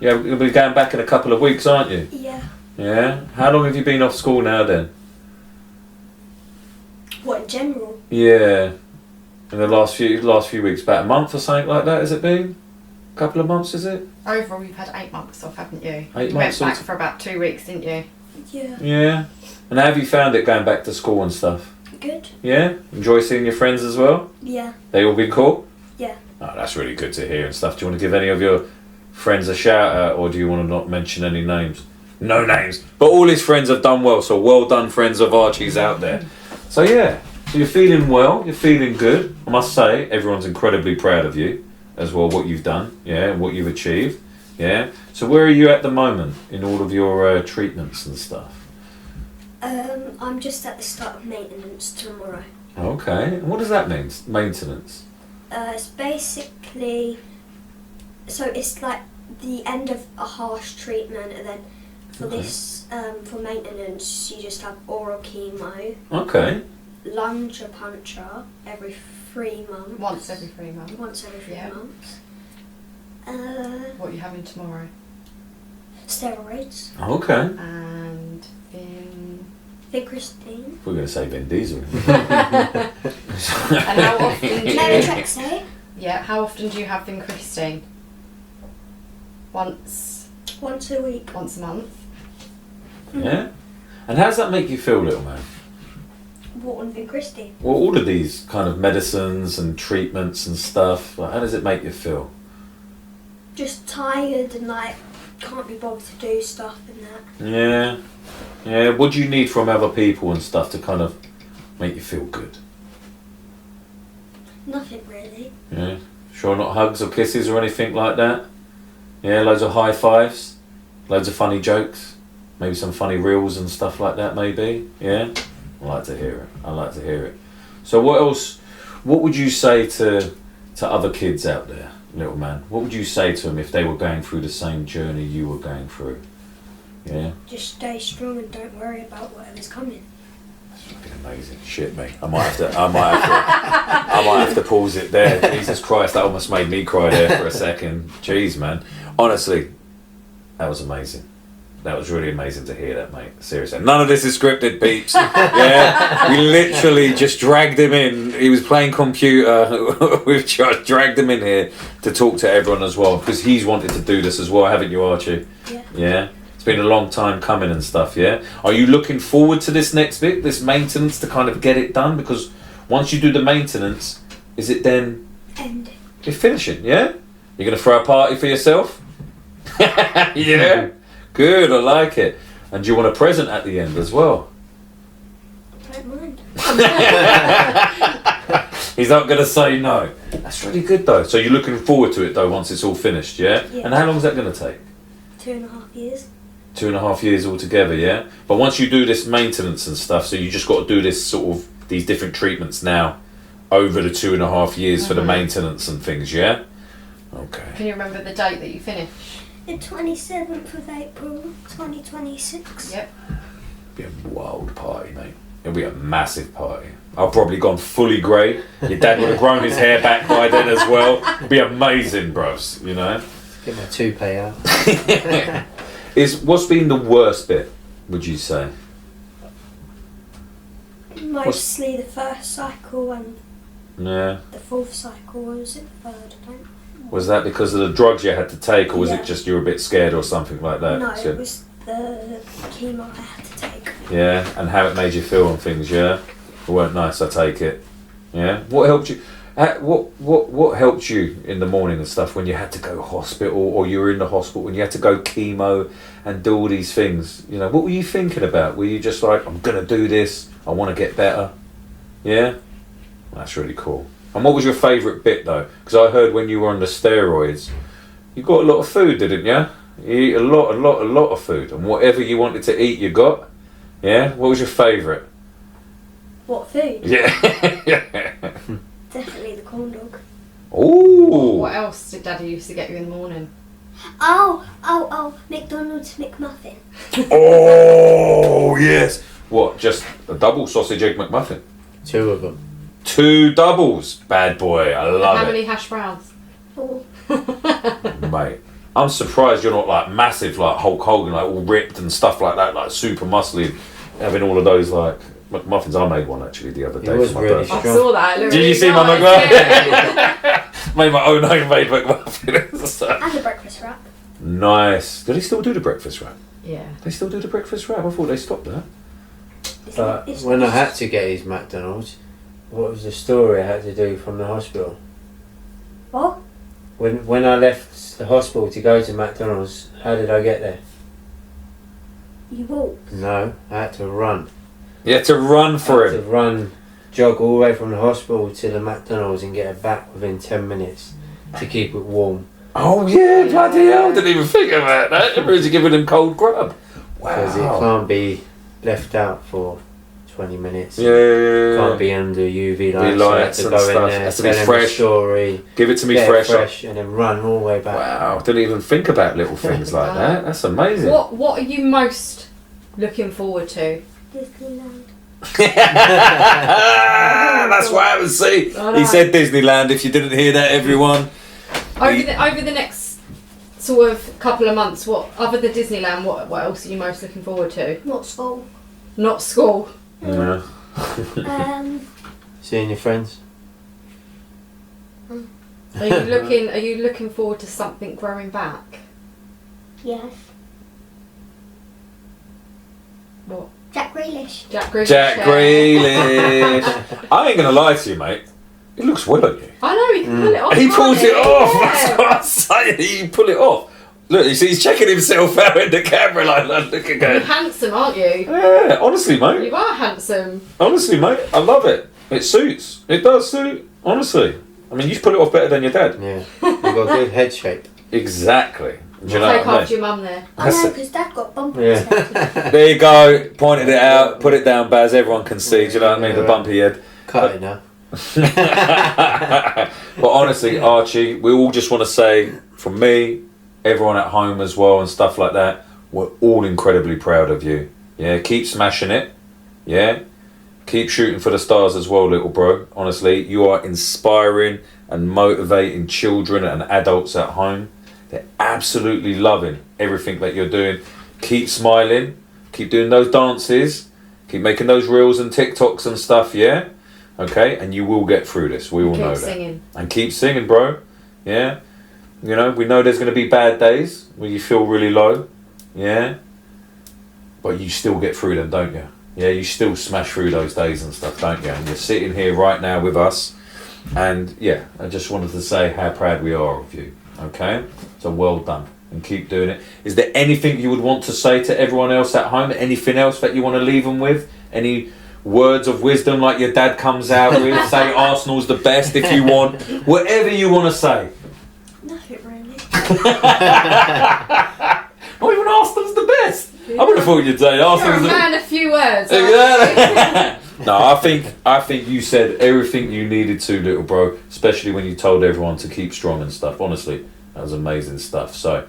Yeah, you'll be going back in a couple of weeks, aren't you? Yeah. Yeah? How long have you been off school now then? What, in general? Yeah. In the last few weeks, about a month or something like that, has it been? A couple of months, is it? Overall, you've had 8 months off, haven't you? 8 You months went back for about 2 weeks, didn't you? Yeah. Yeah. And how have you found it going back to school and stuff? Good. Yeah? Enjoy seeing your friends as well? Yeah. They all been cool? Yeah. Oh, that's really good to hear and stuff. Do you want to give any of your friends a shout out, or do you want to not mention any names? No names. But all his friends have done well, so well done, friends of Archie's out there. So yeah, so you're feeling well, you're feeling good. I must say, everyone's incredibly proud of you as well, what you've done, yeah, and what you've achieved, yeah. So where are you at the moment in all of your treatments and stuff? I'm just at the start of maintenance tomorrow. Okay, and what does that mean, maintenance? It's basically, so it's like the end of a harsh treatment, and then for this, for maintenance, you just have oral chemo. Okay. Lunge or puncture every 3 months. Once every 3 months. Once every 3 months. What are you having tomorrow? Steroids. Okay. And Vincristine. We're going to say Vin Diesel. And how often do you... Methotrexate. Yeah, how often do you have vincristine? Once a week. Once a month. Yeah? And how does that make you feel, little man? What on vincristine? Well, all of these kind of medicines and treatments and stuff, like, how does it make you feel? Just tired and like can't be bothered to do stuff and that. Yeah. Yeah, what do you need from other people and stuff to kind of make you feel good? Nothing really. Yeah. Sure, not hugs or kisses or anything like that? Yeah, loads of high fives, loads of funny jokes, maybe some funny reels and stuff like that maybe, yeah? I like to hear it. So what else, what would you say to other kids out there, little man? What would you say to them if they were going through the same journey you were going through? Yeah? Just stay strong and don't worry about whatever's coming. That's fucking amazing. Shit, mate. I might have to pause it there. Jesus Christ, that almost made me cry there for a second. Jeez, man. Honestly, that was amazing. That was really amazing to hear that, mate. Seriously. None of this is scripted, peeps. Yeah? We literally just dragged him in. He was playing computer. We've just dragged him in here to talk to everyone as well, because he's wanted to do this as well, haven't you, Archie? Yeah. Yeah? It's been a long time coming and stuff, yeah? Are you looking forward to this next bit, this maintenance, to kind of get it done? Because once you do the maintenance, is it then... Ending. You're finishing, yeah? You're going to throw a party for yourself? Yeah? Good, I like it. And do you want a present at the end as well? Don't mind. He's not going to say no. That's really good though. So you're looking forward to it though once it's all finished, yeah? Yeah. And how long is that going to take? 2.5 years. 2.5 years altogether, yeah? But once you do this maintenance and stuff, so you just got to do this sort of, these different treatments now over the 2.5 years for the maintenance and things, yeah? Okay. Can you remember the date that you finished? The 27th of April, 2026. Yep. It'll be a wild party, mate. It'll be a massive party. I've probably gone fully grey. Your dad would have grown his hair back by then as well. It'd be amazing, bros, you know? Get my toupee out. What's been the worst bit, would you say? Mostly the first cycle and Yeah. the fourth cycle, or was it the third? I don't know. Was that because of the drugs you had to take, or was Yeah. it just you were a bit scared or something like that? No, So- it was the chemo I had to take. yeah, and how it made you feel and things, yeah? It weren't nice, I take it. Yeah? What helped you? What helped you in the morning and stuff when you had to go hospital, or you were in the hospital when you had to go chemo and do all these things? You know, what were you thinking about? Were you just like, I'm gonna do this, I want to get better? Yeah? That's really cool. And what was your favourite bit though? Because I heard when you were on the steroids, you got a lot of food, didn't you? You eat a lot of food, and whatever you wanted to eat, you got. Yeah. What was your favourite? What food? Yeah. Definitely the corn dog. Ooh. What else did Daddy used to get you in the morning? Oh, McDonald's McMuffin. Oh yes. What? Just a double sausage egg McMuffin? 2 of them. 2 doubles. Bad boy. I love How it. many hash browns? 4. Mate, I'm surprised you're not like massive, like Hulk Hogan, like all ripped and stuff like that, like super muscly, having all of those like McMuffins. I made one actually the other day. It was for my really birthday. I saw that. It looked Did you really see my nice, McMuffin? yeah. Made my own homemade McMuffin. So- And a breakfast wrap. nice. Do they still do the breakfast wrap? Yeah. They still do the breakfast wrap? I thought they stopped that. But when I had to get his McDonald's, what was the story I had to do from the hospital? What? When I left the hospital to go to McDonald's, how did I get there? You walked. No, I had to run. You had to run for I had it. to run, jog all the way from the hospital to the McDonald's and get it back within 10 minutes to keep it warm. Oh yeah, bloody hell! Didn't even think about that. Everyone's giving them cold grub. Because it Wow. can't be left out for 20 minutes. Yeah. Can't be under UV lights. lights so I and had to go stuff. in there, Has to tell be them fresh. the story, Give it to me get it fresh. and then run all the way back. Wow, didn't even think about little things like that. That's amazing. What are you most looking forward to? Disneyland. That's what happens. See, I know. he said Disneyland. If you didn't hear that, everyone. Over the next sort of couple of months, what other than Disneyland, what else are you most looking forward to? Not school. Not school. Yeah. Seeing your friends? Are you looking forward to something growing back? Yes. What? Jack Grealish. Jack Grealish. Jack yeah. Grealish. I ain't gonna lie to you, mate. It looks well on you. I know he can pull it off. He can't pulls it off. Yeah. That's what I'm saying. He pull it off. Look, you see, he's checking himself out in the camera like look at You're going. handsome, aren't you? Yeah, honestly, mate. You are handsome. Honestly, mate, I love it. It suits. It does suit. Honestly, I mean, you pull it off better than your dad. Yeah. You've got good head shape. Exactly. Do you know Take what I after mean? your mum there. I That's know, it. because Dad got bumpy. Yeah. There you go. Pointed it out. Put it down, Baz. Everyone can see. Do you know what I mean? The bumpy head. Cut it now. But honestly, Archie, we all just want to say, from me, everyone at home as well and stuff like that, we're all incredibly proud of you. Yeah, keep smashing it. Yeah, keep shooting for the stars as well, little bro. Honestly, you are inspiring and motivating children and adults at home. They're absolutely loving everything that you're doing. Keep smiling. Keep doing those dances. Keep making those reels and TikToks and stuff, yeah? Okay, and you will get through this. We all know that. Singing. And keep singing, bro. Yeah? You know, we know there's going to be bad days where you feel really low. Yeah? But you still get through them, don't you? Yeah, you still smash through those days and stuff, don't you? And you're sitting here right now with us. And yeah, I just wanted to say how proud we are of you. Okay? So well done. And keep doing it. Is there anything you would want to say to everyone else at home? Anything else that you want to leave them with? Any words of wisdom like your dad comes out with? Say Arsenal's the best if you want. Whatever you want to say. Nothing really. Not even Arsenal's the best. I would have thought you'd say You're a Arsenal's the man of few words. Exactly. No, I think you said everything you needed to, little bro. Especially when you told everyone to keep strong and stuff. Honestly, that was amazing stuff. So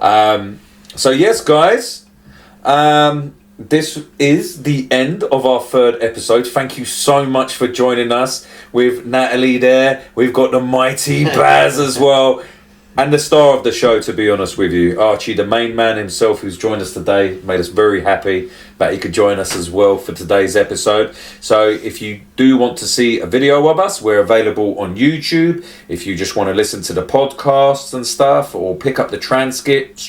yes, guys. This is the end of our third episode. Thank you so much for joining us with Natalie there. We've got the mighty Baz as well. And the star of the show, to be honest with you, Archie, the main man himself, who's joined us today, made us very happy that he could join us as well for today's episode. So if you do want to see a video of us, we're available on YouTube. If you just want to listen to the podcasts and stuff, or pick up the transcripts,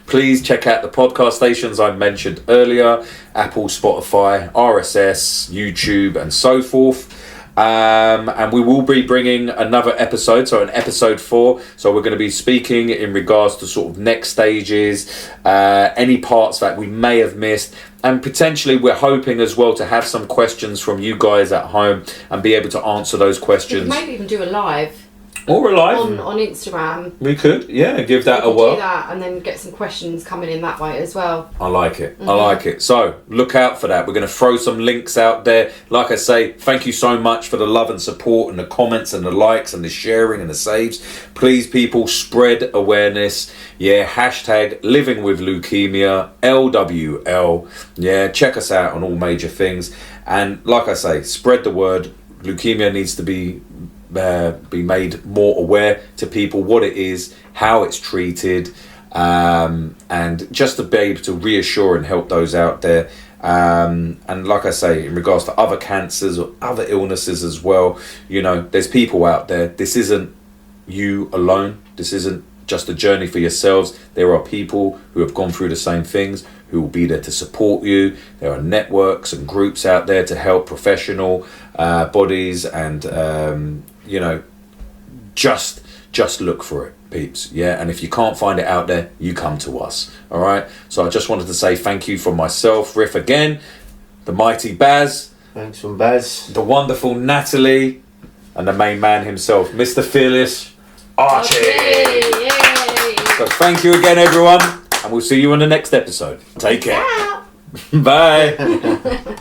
please check out the podcast stations I mentioned earlier: Apple, Spotify, RSS, YouTube, and so forth. And we will be bringing another episode, so an episode 4. So we're going to be speaking in regards to sort of next stages, any parts that we may have missed, and potentially we're hoping as well to have some questions from you guys at home and be able to answer those questions. Maybe even do a live. Or a live on Instagram. We could, yeah, give that a whirl. Do that and then get some questions coming in that way as well. I like it. I like it. So look out for that. We're going to throw some links out there. Like I say, thank you so much for the love and support and the comments and the likes and the sharing and the saves. Please, people, spread awareness. Yeah, hashtag living with leukemia, LWL. Yeah, check us out on all major things. And like I say, spread the word. Leukemia needs to be made more aware to people, what it is, how it's treated, and just to be able to reassure and help those out there. And like I say, in regards to other cancers or other illnesses as well, you know, there's people out there. This isn't you alone. This isn't just a journey for yourselves. There are people who have gone through the same things, who will be there to support you. There are networks and groups out there to help professional bodies, and you know, just look for it, peeps. Yeah, and if you can't find it out there, you come to us. All right. So I just wanted to say thank you from myself, Riff again, the mighty Baz. Thanks from Baz. The wonderful Natalie, and the main man himself, Mr. Fearless, Archie. Yay. So thank you again, everyone, and we'll see you on the next episode. Take care. Bye.